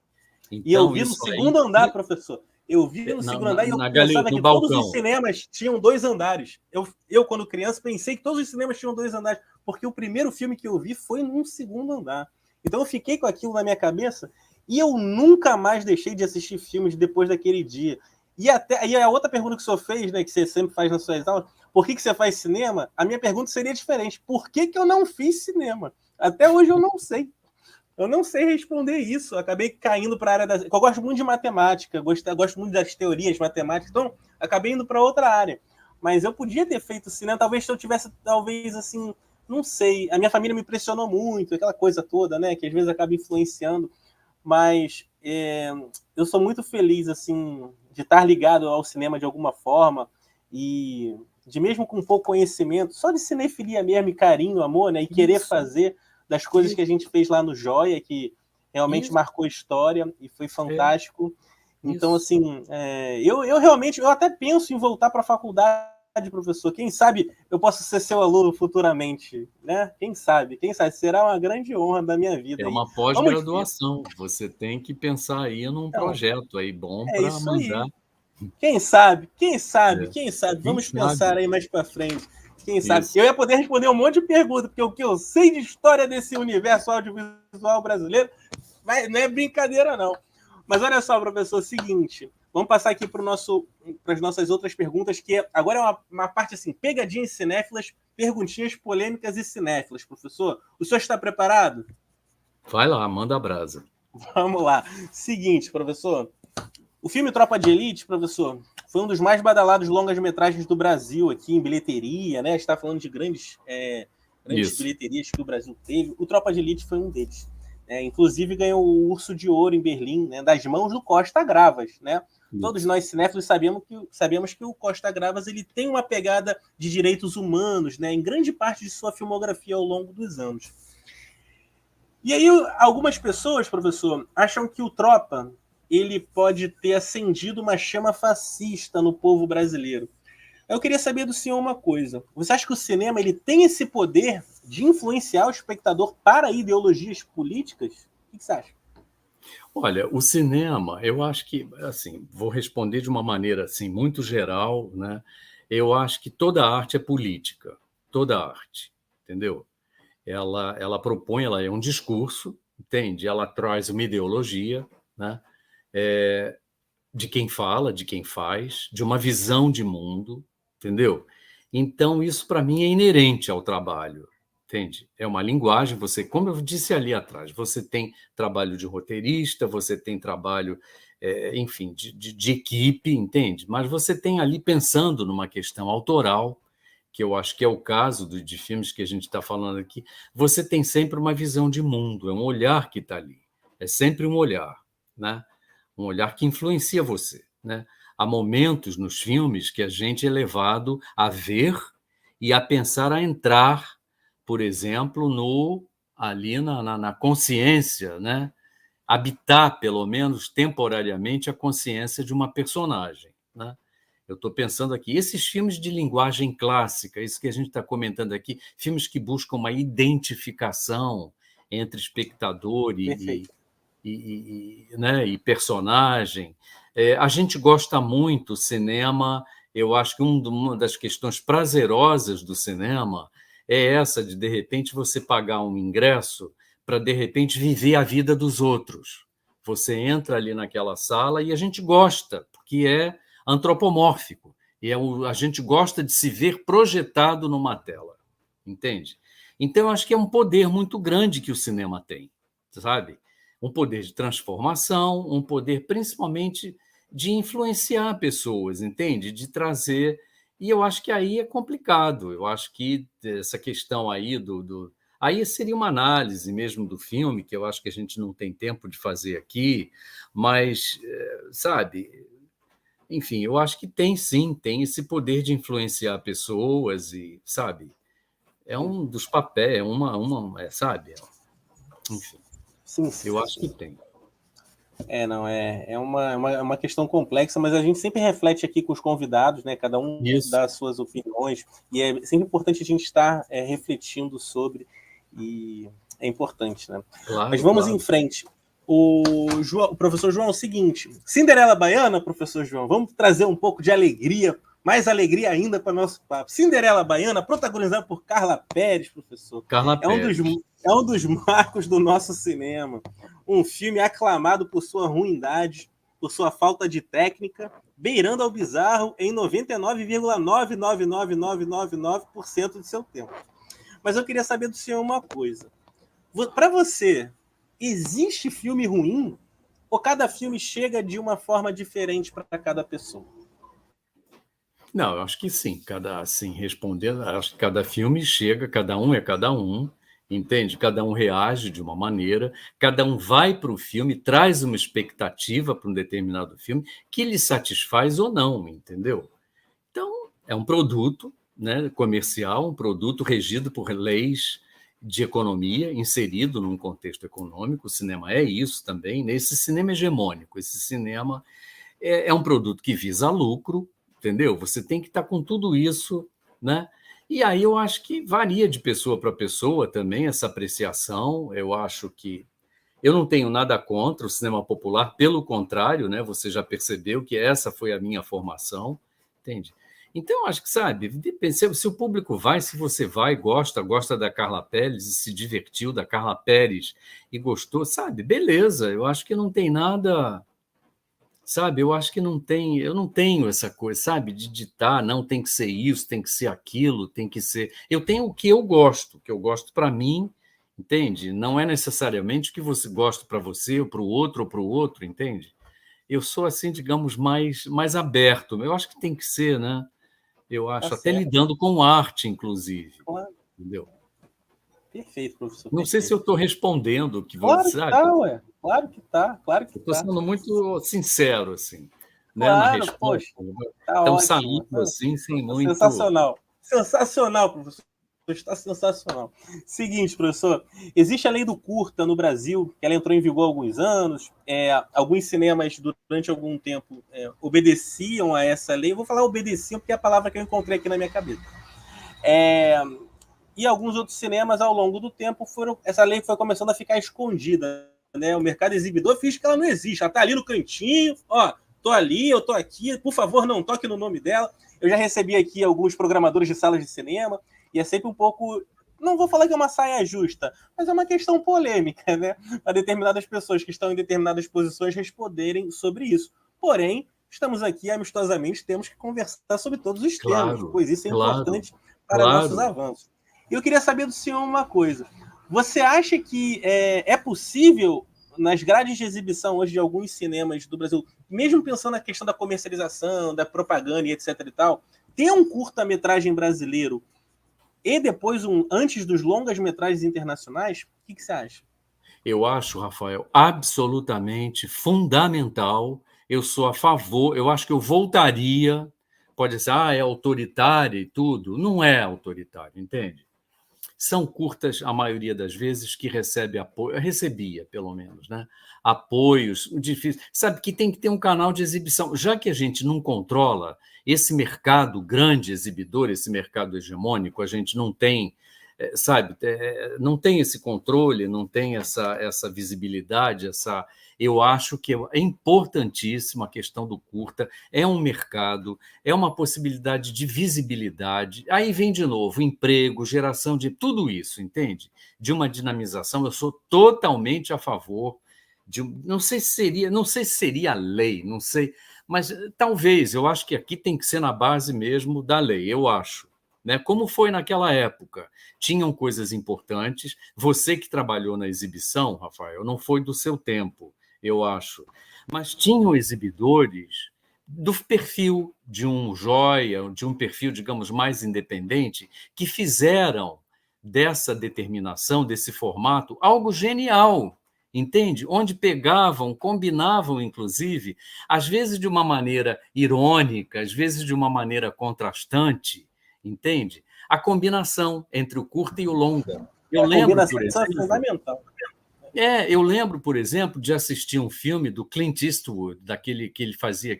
Então, e eu vi no segundo andar, professor. Eu vi no segundo andar e eu pensava que todos os cinemas tinham 2 andares. Eu, quando criança, pensei que todos os cinemas tinham 2 andares, porque o primeiro filme que eu vi foi num segundo andar. Então eu fiquei com aquilo na minha cabeça e eu nunca mais deixei de assistir filmes depois daquele dia. E a outra pergunta que o senhor fez, né, que você sempre faz nas suas aulas, por que você faz cinema? A minha pergunta seria diferente. Por que eu não fiz cinema? Até hoje eu não sei. Eu não sei responder isso. Eu acabei caindo para a área da. Eu gosto muito de matemática, gosto muito das teorias matemáticas, então acabei indo para outra área. Mas eu podia ter feito cinema, talvez se eu tivesse, assim, não sei. A minha família me pressionou muito, aquela coisa toda, né? Que às vezes acaba influenciando. Mas eu sou muito feliz, assim, de estar ligado ao cinema de alguma forma e de mesmo com pouco conhecimento, só de cinefilia mesmo, e carinho, amor, né? E querer fazer das coisas que a gente fez lá no Joia, que realmente marcou a história e foi fantástico. Então, assim, eu realmente, eu até penso em voltar para a faculdade, professor. Quem sabe eu posso ser seu aluno futuramente, né? Quem sabe? Será uma grande honra da minha vida. É uma pós-graduação. Você tem que pensar aí num projeto aí bom para mandar. Aí. Quem sabe? Vamos pensar aí mais para frente. Quem sabe? Eu ia poder responder um monte de perguntas, porque o que eu sei de história desse universo audiovisual brasileiro não é brincadeira, não. Mas olha só, professor, seguinte. Vamos passar aqui para as nossas outras perguntas, que agora é uma parte assim, pegadinhas cinéfilas, perguntinhas polêmicas e cinéfilas, professor. O senhor está preparado? Vai lá, manda a brasa. Vamos lá. Seguinte, professor. O filme Tropa de Elite, professor, foi um dos mais badalados longas-metragens do Brasil aqui em bilheteria, né? A gente está falando de grandes bilheterias que o Brasil teve. O Tropa de Elite foi um deles. Inclusive ganhou o Urso de Ouro em Berlim, né? Das mãos do Costa Gravas, né? Todos nós cinéfilos sabemos que o Costa Gravas ele tem uma pegada de direitos humanos, né? Em grande parte de sua filmografia ao longo dos anos. E aí algumas pessoas, professor, acham que o Tropa ele pode ter acendido uma chama fascista no povo brasileiro. Eu queria saber do senhor uma coisa. Você acha que o cinema ele tem esse poder de influenciar o espectador para ideologias políticas? O que você acha? Olha, o cinema, eu acho que, assim, vou responder de uma maneira assim muito geral, né? Eu acho que toda arte é política, toda arte, entendeu? ela propõe, ela é um discurso, entende? Ela traz uma ideologia, né? De quem fala, de quem faz, de uma visão de mundo, entendeu? Então, isso para mim é inerente ao trabalho, entende? É uma linguagem, você, como eu disse ali atrás, você tem trabalho de roteirista, você tem trabalho, enfim, de equipe, entende? Mas você tem ali pensando numa questão autoral, que eu acho que é o caso de filmes que a gente está falando aqui, você tem sempre uma visão de mundo, é um olhar que está ali, é sempre um olhar, né? Um olhar que influencia você, né? Há momentos nos filmes que a gente é levado a ver e a pensar, a entrar, por exemplo, ali na consciência, né? Habitar, pelo menos temporariamente, a consciência de uma personagem, né? Eu estou pensando aqui, esses filmes de linguagem clássica, isso que a gente está comentando aqui, filmes que buscam uma identificação entre espectador Perfeito. né, e personagem. A gente gosta muito do cinema, eu acho que uma das questões prazerosas do cinema é essa de repente, você pagar um ingresso para, de repente, viver a vida dos outros. Você entra ali naquela sala e a gente gosta, porque é antropomórfico, e a gente gosta de se ver projetado numa tela, entende? Então, eu acho que é um poder muito grande que o cinema tem, sabe? Um poder de transformação, um poder principalmente de influenciar pessoas, entende? De trazer. E eu acho que aí é complicado. Eu acho que essa questão aí aí seria uma análise mesmo do filme, que eu acho que a gente não tem tempo de fazer aqui, mas, sabe, enfim, eu acho que tem sim, tem esse poder de influenciar pessoas e, sabe, é Sim, um dos papéis, sabe, enfim, sim, eu sim. acho que tem. Não, é uma questão complexa, mas a gente sempre reflete aqui com os convidados, né? Cada um Isso. dá as suas opiniões, e é sempre importante a gente estar refletindo sobre, e é importante, né? Mas Claro, vamos em claro. frente. O professor João, é o seguinte: Cinderela Baiana, professor João, vamos trazer um pouco de alegria, mais alegria ainda para o nosso papo. Cinderela Baiana, protagonizada por Carla Pérez, professor, Carla é um dos, Perez. é um dos marcos do nosso cinema. Um filme aclamado por sua ruindade, por sua falta de técnica, beirando ao bizarro em 99,99999% do seu tempo. Mas eu queria saber do senhor uma coisa. Para você, existe filme ruim? Ou cada filme chega de uma forma diferente para cada pessoa? Não, eu acho que sim. Assim, respondendo, acho que cada filme chega, cada um é cada um, entende? Cada um reage de uma maneira, cada um vai para o filme, traz uma expectativa para um determinado filme que lhe satisfaz ou não, entendeu? Então, é um produto, né, comercial, um produto regido por leis de economia, inserido num contexto econômico. O cinema é isso também, né? Esse cinema hegemônico, esse cinema é um produto que visa lucro, entendeu? Você tem que estar com tudo isso, né? E aí eu acho que varia de pessoa para pessoa também essa apreciação. Eu acho que eu não tenho nada contra o cinema popular, pelo contrário, né? Você já percebeu que essa foi a minha formação, entende? Então, eu acho que, sabe, se o público vai, se você vai, gosta da Carla Pérez e se divertiu da Carla Pérez e gostou, sabe, beleza, eu acho que não tem nada. Sabe, eu acho que não tem, eu não tenho essa coisa, sabe, de ditar, não tem que ser isso, tem que ser aquilo, tem que ser. Eu tenho o que eu gosto para mim, entende? Não é necessariamente o que você gosta para você, ou para o outro, entende? Eu sou assim, digamos, mais aberto. Eu acho que tem que ser, né? Eu Tá acho, até certo. lidando com arte, inclusive, Claro. entendeu? Perfeito, professor, Não sei se eu perfeito. estou respondendo o que você Claro que sabe. tá, ué. Claro que tá, claro que Eu estou tá. sendo muito sincero, assim, né, na Claro, resposta. poxa, tá Então, ótimo. saindo assim, sem muito. Sensacional. Sensacional, professor. Está sensacional. Seguinte, professor, existe a lei do curta no Brasil, que ela entrou em vigor há alguns anos. Alguns cinemas, durante algum tempo, obedeciam a essa lei. Eu vou falar obedeciam porque é a palavra que eu encontrei aqui na minha cabeça. E alguns outros cinemas, ao longo do tempo, essa lei foi começando a ficar escondida. Né? O mercado exibidor finge que ela não existe. Ela está ali no cantinho, ó, tô ali, eu tô aqui, por favor, não toque no nome dela. Eu já recebi aqui alguns programadores de salas de cinema, e é sempre um pouco, não vou falar que é uma saia justa, mas é uma questão polêmica, né? Para determinadas pessoas que estão em determinadas posições responderem sobre isso. Porém, estamos aqui amistosamente, temos que conversar sobre todos os temas, Claro, pois isso é claro, importante para nossos claro. avanços. E eu queria saber do senhor uma coisa. Você acha que é possível, nas grades de exibição hoje de alguns cinemas do Brasil, mesmo pensando na questão da comercialização, da propaganda e etc e tal, ter um curta-metragem brasileiro e depois antes dos longas-metragens internacionais? O que você acha? Eu acho, Rafael, absolutamente fundamental. Eu sou a favor, eu acho que eu voltaria. Pode ser, é autoritário e tudo. Não é autoritário, entende? São curtas, a maioria das vezes, que recebe apoio, recebia, pelo menos, né? Apoios, difícil. Sabe que tem que ter um canal de exibição. Já que a gente não controla esse mercado grande exibidor, esse mercado hegemônico, a gente não tem, sabe, não tem esse controle, não tem essa visibilidade, eu acho que é importantíssima a questão do curta, é um mercado, é uma possibilidade de visibilidade. Aí vem de novo emprego, geração de tudo isso, entende? De uma dinamização. Eu sou totalmente a favor de, não sei se seria lei, não sei, mas talvez, eu acho que aqui tem que ser na base mesmo da lei, eu acho. Né? Como foi naquela época? Tinham coisas importantes. Você que trabalhou na exibição, Rafael, não foi do seu tempo, eu acho. Mas tinham exibidores do perfil de um joia, de um perfil, digamos, mais independente, que fizeram dessa determinação, desse formato, algo genial, entende? Onde pegavam, combinavam, inclusive, às vezes de uma maneira irônica, às vezes de uma maneira contrastante, entende? A combinação entre o curta e o longa. Eu A lembro, combinação por é exemplo, fundamental. eu lembro, por exemplo, de assistir um filme do Clint Eastwood, daquele que ele fazia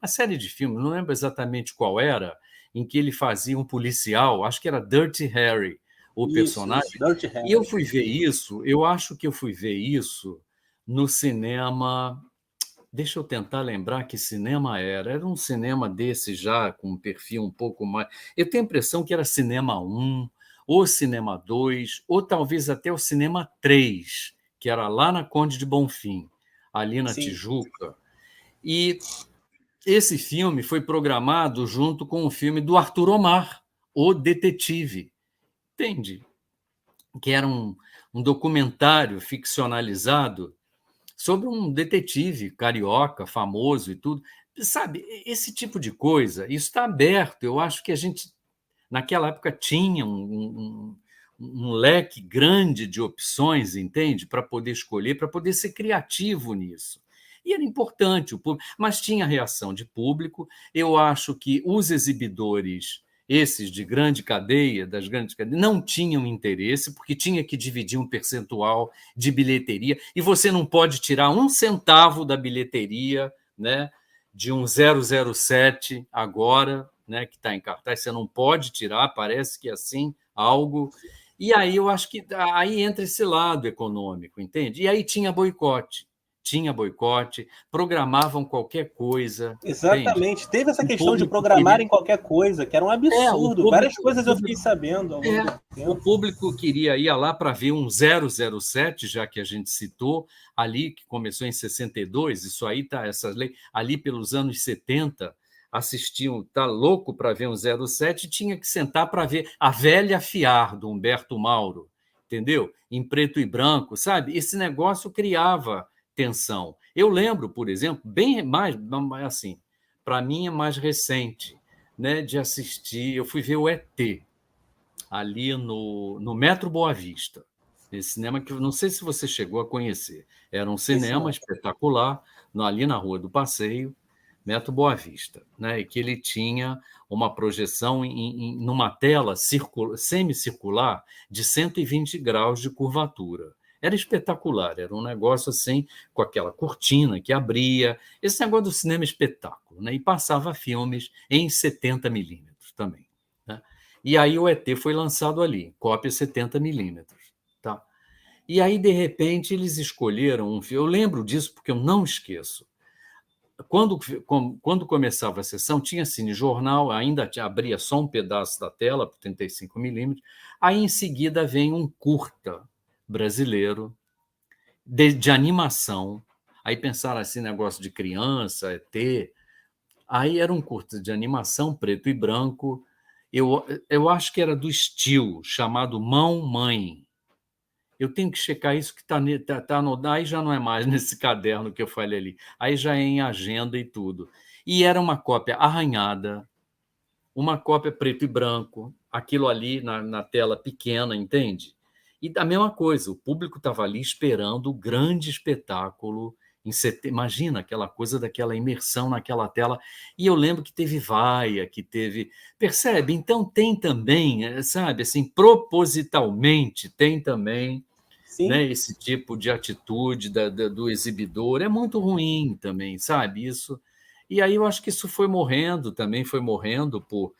uma série de filmes, não lembro exatamente qual era, em que ele fazia um policial, acho que era Dirty Harry, o Isso. personagem. Dirty E eu Harry. fui ver isso, eu acho que eu fui ver isso no cinema. Deixa eu tentar lembrar que cinema era. Era um cinema desse já, com um perfil um pouco mais. Eu tenho a impressão que era Cinema 1, ou Cinema 2, ou talvez até o Cinema 3, que era lá na Conde de Bonfim, ali na Sim. Tijuca. E esse filme foi programado junto com o filme do Arthur Omar, O Detetive. Entende? Que era um documentário ficcionalizado sobre um detetive carioca, famoso e tudo. Sabe, esse tipo de coisa, isso está aberto. Eu acho que a gente, naquela época, tinha um leque grande de opções, entende? Para poder escolher, para poder ser criativo nisso. E era importante, mas tinha reação de público. Eu acho que os exibidores, esses de grande cadeia, das grandes cadeias, não tinham interesse, porque tinha que dividir um percentual de bilheteria, e você não pode tirar um centavo da bilheteria, né, de um 007 agora, né, que está em cartaz, você não pode tirar, parece que é assim, algo. E aí eu acho que aí entra esse lado econômico, entende? E aí tinha boicote, programavam qualquer coisa, entende? Exatamente. Teve essa O questão de público programar queria. em qualquer coisa, que era um O absurdo. Várias público, o coisas eu fiquei público sabendo ao longo do o tempo. público queria ir lá para ver um 007, já que a gente citou, ali que começou em 62, isso aí tá, essas leis, ali pelos anos 70, assistiam, tá louco para ver um 07, tinha que sentar para ver A Velha Fiar, do Humberto Mauro, entendeu? Em preto e branco, sabe? Esse negócio criava tensão. Eu lembro, por exemplo, bem mais assim, para mim é mais recente, né, de assistir, eu fui ver o ET, ali no Metro Boa Vista. Esse cinema que eu não sei se você chegou a conhecer. Era um Esse cinema não. espetacular, ali na Rua do Passeio, Metro Boa Vista, né? E que ele tinha uma projeção numa tela semicircular de 120 graus de curvatura. Era espetacular, era um negócio assim, com aquela cortina que abria, esse negócio do cinema espetáculo, né? E passava filmes em 70 milímetros também. Né? E aí o ET foi lançado ali, cópia 70 milímetros. Tá? E aí, de repente, eles escolheram um filme. Eu lembro disso porque eu não esqueço. quando começava a sessão, tinha cinejornal, ainda abria só um pedaço da tela, por 35 mm. Aí, em seguida, vem um curta brasileiro de animação. Aí pensaram assim, negócio de criança, ET. Aí era um curta de animação, preto e branco. Eu acho que era do Steel, chamado Mão Mãe. Eu tenho que checar isso que tá no. Aí já não é mais nesse caderno que eu falei ali. Aí já é em agenda e tudo. E era uma cópia arranhada, uma cópia preto e branco, aquilo ali na tela pequena, entende? E a mesma coisa, o público estava ali esperando o grande espetáculo. Imagina aquela coisa daquela imersão naquela tela. E eu lembro que teve vaia, que teve. Percebe? Então tem também, sabe, assim, propositalmente tem também, Sim. né, esse tipo de atitude do exibidor. É muito ruim também, sabe? Isso. E aí eu acho que isso foi morrendo também, foi morrendo por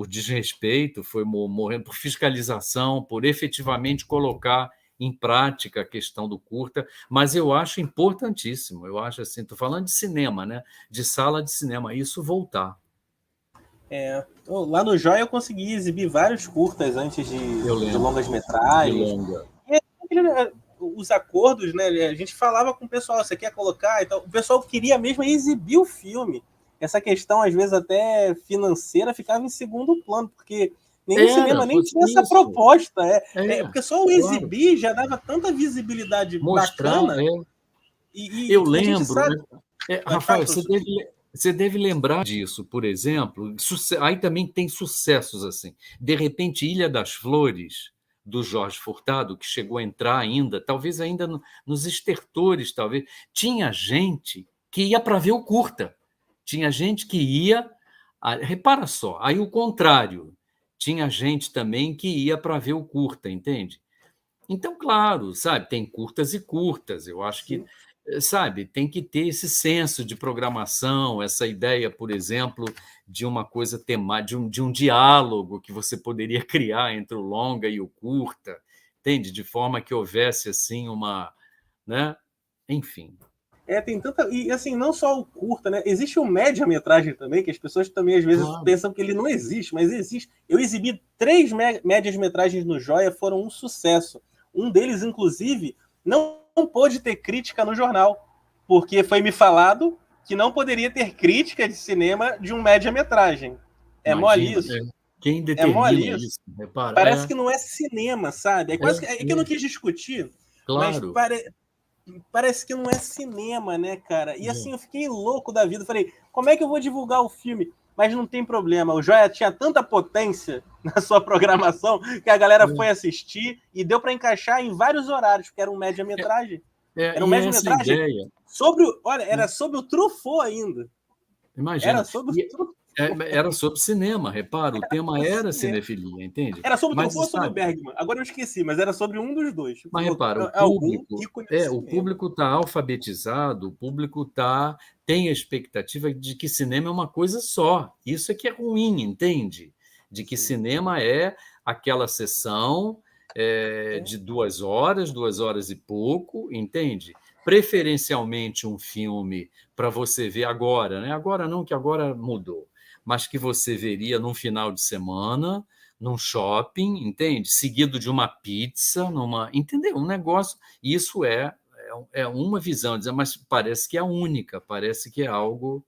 desrespeito, foi morrendo por fiscalização, por efetivamente colocar em prática a questão do curta, mas eu acho importantíssimo, eu acho assim, estou falando de cinema, né? De sala de cinema, isso voltar. Lá no Joia eu consegui exibir vários curtas antes Eu de lembro, longas de metragens. longa. Os acordos, né? A gente falava com o pessoal, você quer colocar? Então, o pessoal queria mesmo exibir o filme. Essa questão, às vezes, até financeira, ficava em segundo plano, porque nenhum cinema nem tinha essa Isso, proposta. é, Porque só o claro, exibir já dava tanta visibilidade mostrar, bacana, Eu e a gente lembro, sabe. Pode falar, Rafael, professor. você deve lembrar disso, por exemplo. Aí também tem sucessos assim. De repente, Ilha das Flores, do Jorge Furtado, que chegou a entrar ainda, talvez ainda nos estertores, talvez. Tinha gente que ia para ver o curta. Tinha gente que ia. Repara só, aí o contrário. Tinha gente também que ia para ver o curta, entende? Então, claro, sabe, tem curtas e curtas. Eu acho que, Sim. sabe, tem que ter esse senso de programação, essa ideia, por exemplo, de uma coisa temática, de um diálogo que você poderia criar entre o longa e o curta, entende? De forma que houvesse assim uma, né? Enfim. Tem tanta. E assim, não só o curta, né? Existe o média-metragem também, que as pessoas também às vezes Claro. pensam que ele não existe, mas existe. Eu exibi 3 médias-metragens no Joia, foram um sucesso. Um deles, inclusive, não pôde ter crítica no jornal, porque foi me falado que não poderia ter crítica de cinema de um média-metragem. É mole Imagina, isso? quem É mole determina isso? isso? Repara, Parece que não é cinema, sabe? É que eu não quis discutir, mas claro. parece que não é cinema, né, cara? E assim, eu fiquei louco da vida. Falei, como é que eu vou divulgar o filme? Mas não tem problema. O Joia tinha tanta potência na sua programação que a galera foi assistir e deu para encaixar em vários horários, porque era um média-metragem. Era um E essa média-metragem ideia, sobre o. Olha, era sobre o Truffaut ainda. Era imagina. sobre o Truffaut. Era sobre cinema, repara, o tema era cinefilia, entende? Era sobre o Mas, Truffaut ou sobre o sabe, Bergman? Agora eu esqueci, mas era sobre um dos dois. mas repara, Algum ícone do o cinema. público está alfabetizado, o público tem a expectativa de que cinema é uma coisa só. Isso é que é ruim, entende? De que cinema é aquela sessão de 2 horas, 2 horas e pouco, entende? Preferencialmente um filme para você ver agora, né? Agora não, que agora mudou, mas que você veria num final de semana, num shopping, entende? Seguido de uma pizza, entendeu? Um negócio. Isso é uma visão, mas parece que é a única, parece que é algo.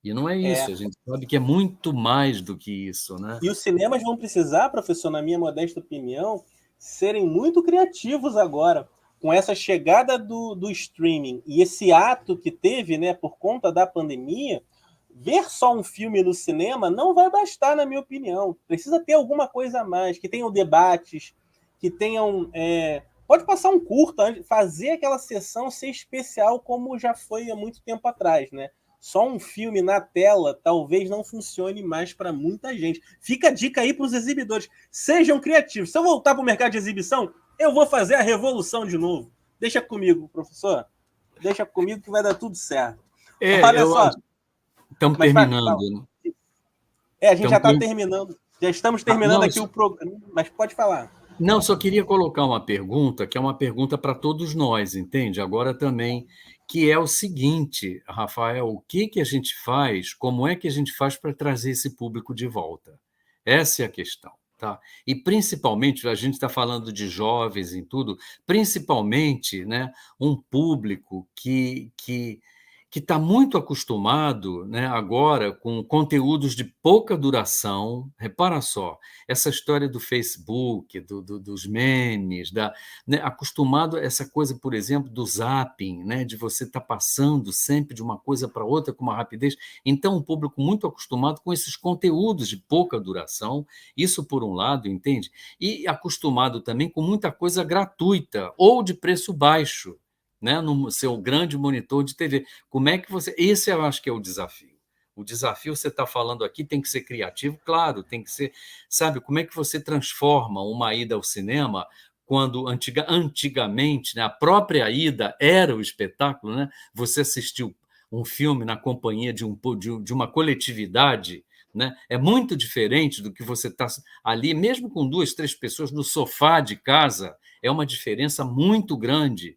E não é É. isso, a gente sabe que é muito mais do que isso, né? E os cinemas vão precisar, professor, na minha modesta opinião, serem muito criativos agora. Com essa chegada do streaming e esse ato que teve, né, por conta da pandemia, ver só um filme no cinema não vai bastar, na minha opinião. Precisa ter alguma coisa a mais, que tenham debates, que tenham. Pode passar um curta, fazer aquela sessão ser especial como já foi há muito tempo atrás, né? Só um filme na tela talvez não funcione mais para muita gente. Fica a dica aí para os exibidores. Sejam criativos. Se eu voltar para o mercado de exibição, eu vou fazer a revolução de novo. Deixa comigo, professor. Deixa comigo que vai dar tudo certo. Olha Eu só. acho. Estamos Mas terminando. a gente já Estamos está terminando. Já estamos terminando não, aqui o programa. Mas pode falar. Não, só queria colocar uma pergunta, que é uma pergunta para todos nós, entende? Agora também, que é o seguinte, Rafael, o que que a gente faz, como é que a gente faz para trazer esse público de volta? Essa é a questão, tá? E principalmente, a gente está falando de jovens em tudo, principalmente, né, um público que está muito acostumado, né, agora com conteúdos de pouca duração. Repara só, essa história do Facebook, dos memes, né, acostumado a essa coisa, por exemplo, do zapping, né, de você estar passando sempre de uma coisa para outra com uma rapidez. Então, um público muito acostumado com esses conteúdos de pouca duração, isso por um lado, entende? E acostumado também com muita coisa gratuita ou de preço baixo, né, no seu grande monitor de TV. Como é que você. Esse eu acho que é o desafio. O desafio, você está falando aqui, tem que ser criativo, claro, tem que ser. Sabe, como é que você transforma uma ida ao cinema quando antigamente, né, a própria ida era o espetáculo, né? Você assistiu um filme na companhia de uma coletividade, né? É muito diferente do que você está ali, mesmo com duas, três pessoas no sofá de casa, é uma diferença muito grande,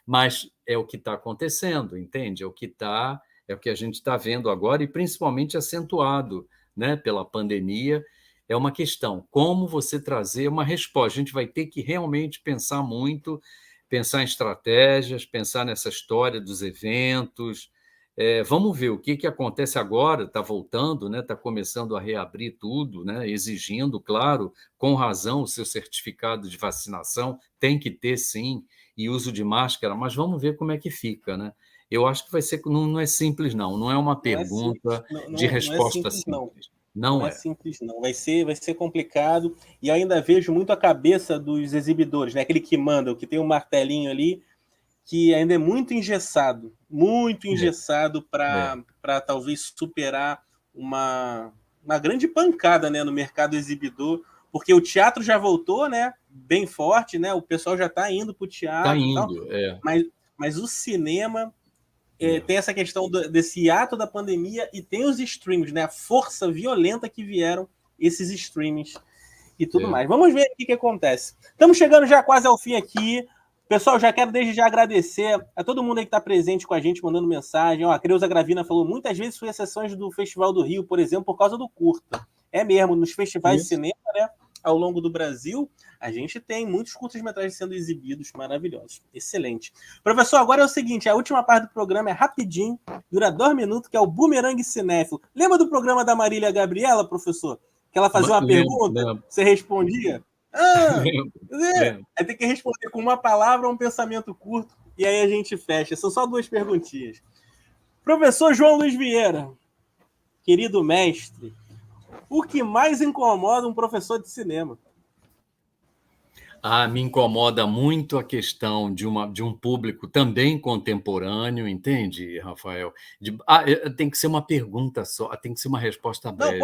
mas é o que está acontecendo, entende? É o que a gente está vendo agora, e principalmente acentuado, né, pela pandemia. É uma questão, como você trazer uma resposta. A gente vai ter que realmente pensar muito, pensar em estratégias, pensar nessa história dos eventos. Vamos ver o que, que acontece agora, está voltando, né, está começando a reabrir tudo, né, exigindo, claro, com razão, o seu certificado de vacinação, tem que ter sim, e uso de máscara, mas vamos ver como é que fica, né? Eu acho que vai ser, não, não é simples, não, não é uma Não é simples, pergunta de não é resposta simples, não. simples, Não não é é. simples, não. Vai ser complicado. E ainda vejo muito a cabeça dos exibidores, né? Aquele que manda, o que tem um martelinho ali, que ainda é muito engessado É, para talvez superar uma grande pancada, né, no mercado exibidor, porque o teatro já voltou, né, bem forte, né? O pessoal já está indo para o tá teatro e tal, indo, mas o cinema é, tem essa questão desse ato da pandemia e tem os streams, né? A força violenta que vieram esses streamings e tudo é. mais. Vamos ver aqui o que acontece. Estamos chegando já quase ao fim aqui. Pessoal, já quero desde já agradecer a todo mundo aí que está presente com a gente, mandando mensagem. Ó, a Creuza Gravina falou, muitas vezes fui a sessões do Festival do Rio, por exemplo, por causa do curta. É mesmo, nos festivais de Isso. cinema, né, ao longo do Brasil, a gente tem muitos curtas-metragens sendo exibidos, maravilhosos. Excelente. Professor, agora é o seguinte, a última parte do programa é rapidinho, dura 2 minutos, que é o Bumerangue Cinéfilo. Lembra do programa da Marília Gabriela, professor? Que ela fazia uma Lembro, pergunta, lembro, você respondia? Ah, lembro, é. lembro. Aí tem que responder com uma palavra ou um pensamento curto, e aí a gente fecha. São só 2 perguntinhas. Professor João Luiz Vieira, querido mestre, o que mais incomoda um professor de cinema? Me incomoda muito a questão de um público também contemporâneo, entende, Rafael? Tem que ser uma pergunta só, tem que ser uma resposta Não, breve.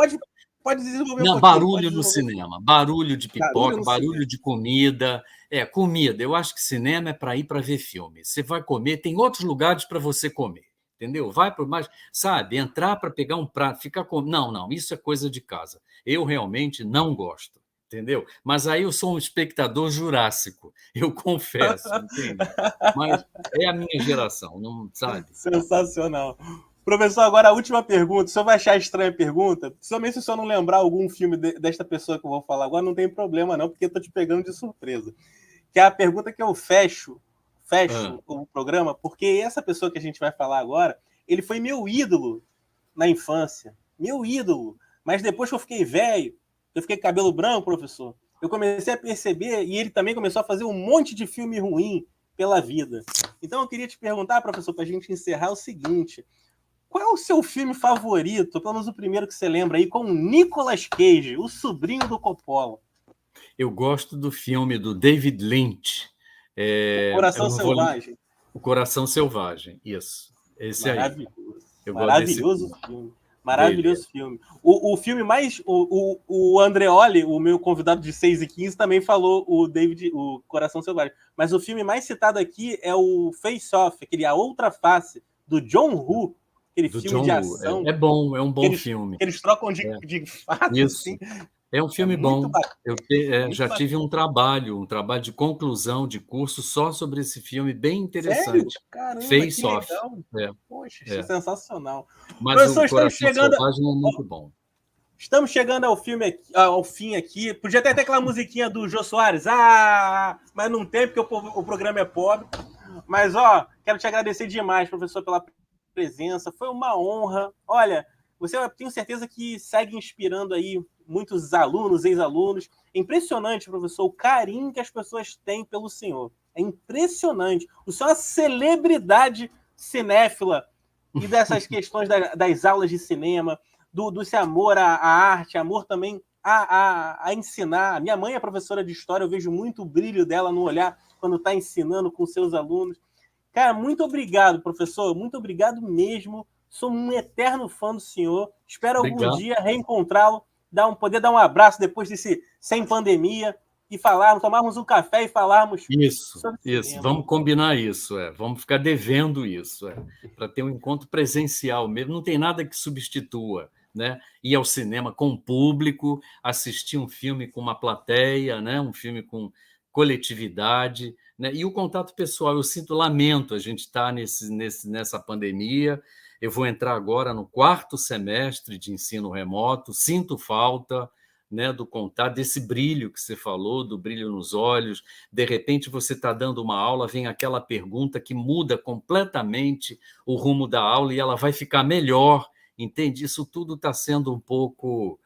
pode desenvolver um Não, pouquinho, pode barulho no desenvolver. cinema, barulho de Barulho pipoca, no barulho cinema. de comida. Comida. Eu acho que cinema é para ir para ver filme. Você vai comer, tem outros lugares para você comer, entendeu? Vai para mais, sabe, entrar para pegar um prato, ficar com. Não, não, isso é coisa de casa. Eu realmente não gosto, entendeu? Mas aí eu sou um espectador jurássico, eu confesso, entende? Mas é a minha geração, não sabe? Sensacional. Professor, agora a última pergunta. O senhor vai achar estranha a pergunta? Principalmente se o senhor não lembrar algum filme desta pessoa que eu vou falar agora, não tem problema não, porque eu estou te pegando de surpresa. Que é a pergunta que eu Ah, fecho o programa, porque essa pessoa que a gente vai falar agora, ele foi meu ídolo na infância. Meu ídolo. Mas depois que eu fiquei velho, eu fiquei com cabelo branco, professor, eu comecei a perceber, e ele também começou a fazer um monte de filme ruim pela vida. Então eu queria te perguntar, professor, para a gente encerrar, o seguinte: qual é o seu filme favorito, pelo menos o primeiro que você lembra aí, com o Nicolas Cage, o sobrinho do Coppola? eu gosto do filme do David Lynch. O Eu Coração não vou. Selvagem. O Coração Selvagem, isso. Esse aí. Maravilhoso. Eu gosto desse Maravilhoso filme filme. dele. Maravilhoso filme. O filme mais. O Andreoli, o meu convidado de 6h15, também falou o Coração Selvagem. Mas o filme mais citado aqui é o Face Off, aquele A Outra Face, do John Woo, aquele Do filme John de Woo. ação, É bom, é um que bom eles, filme. que eles trocam É, de face, isso. assim. É um É filme muito bom. bacana, muito Já tive bacana. um trabalho de conclusão de curso só sobre esse filme, bem Sério? interessante. Caramba, que Face Off. legal. É, Poxa, é. sensacional. Mas o Professor, Coração Selvagem é muito bom. estamos chegando ao filme ao fim aqui. Podia ter até aquela musiquinha do Jô Soares. Ah, mas não tem, porque o programa é pobre. Mas, ó, quero te agradecer demais, professor, pela presença. Foi uma honra. Olha, você, eu tenho certeza que segue inspirando aí muitos alunos, ex-alunos. É impressionante, professor, o carinho que as pessoas têm pelo senhor. É impressionante. O senhor é uma celebridade cinéfila e dessas questões das aulas de cinema, desse amor à arte, amor também a ensinar. Minha mãe é professora de história, eu vejo muito o brilho dela no olhar quando está ensinando com seus alunos. Cara, muito obrigado, professor. Muito obrigado mesmo. Sou um eterno fã do senhor. Espero algum Obrigado. dia reencontrá-lo, poder dar um abraço depois desse sem pandemia e falarmos, tomarmos um café e falarmos Isso, sobre isso. cinema. Vamos combinar isso, vamos ficar devendo isso, para ter um encontro presencial mesmo. Não tem nada que substitua, né? Ir ao cinema com o público, assistir um filme com uma plateia, né? Um filme com coletividade, né? E o contato pessoal. Eu sinto lamento a gente estar nessa pandemia. Eu vou entrar agora no 4º semestre de ensino remoto, sinto falta, né, do contato, desse brilho que você falou, do brilho nos olhos. De repente você está dando uma aula, vem aquela pergunta que muda completamente o rumo da aula e ela vai ficar melhor, entende? Isso tudo está sendo um pouco,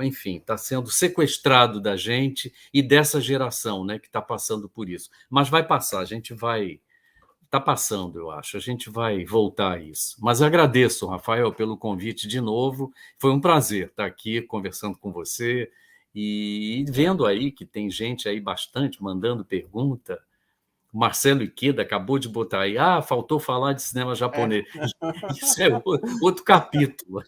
enfim, está sendo sequestrado da gente e dessa geração, né, que está passando por isso. Mas vai passar, a gente vai. Está passando, eu acho. A gente vai voltar a isso. Mas agradeço, Rafael, pelo convite de novo. Foi um prazer estar aqui conversando com você e vendo aí que tem gente aí bastante mandando pergunta. O Marcelo Ikeda acabou de botar aí, faltou falar de cinema É. japonês. Isso é outro capítulo.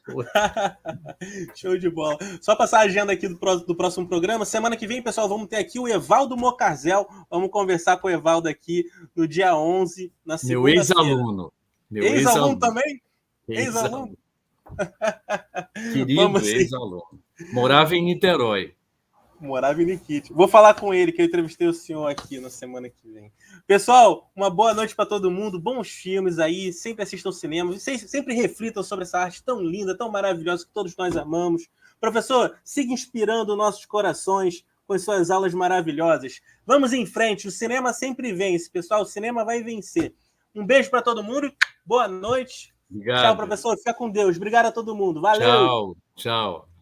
Show de bola. Só passar a agenda aqui do próximo programa. Semana que vem, pessoal, vamos ter aqui o Evaldo Mocarzel. Vamos conversar com o Evaldo aqui no dia 11, na Meu segunda-feira. ex-aluno. Meu Ex-aluno ex-aluno. também? Ex-aluno? Ex-aluno. Querido Vamos sim. ex-aluno. Morava em Niterói. Morava em Nikit. Vou falar com ele, que eu entrevistei o senhor aqui na semana que vem. Pessoal, uma boa noite para todo mundo. Bons filmes aí. Sempre assistam ao cinema. Sempre reflitam sobre essa arte tão linda, tão maravilhosa que todos nós amamos. Professor, siga inspirando nossos corações com as suas aulas maravilhosas. Vamos em frente. O cinema sempre vence, pessoal. O cinema vai vencer. Um beijo para todo mundo. Boa noite. Tchau, Obrigado. professor. Fica com Deus. Obrigado a todo mundo. Valeu. Tchau, tchau.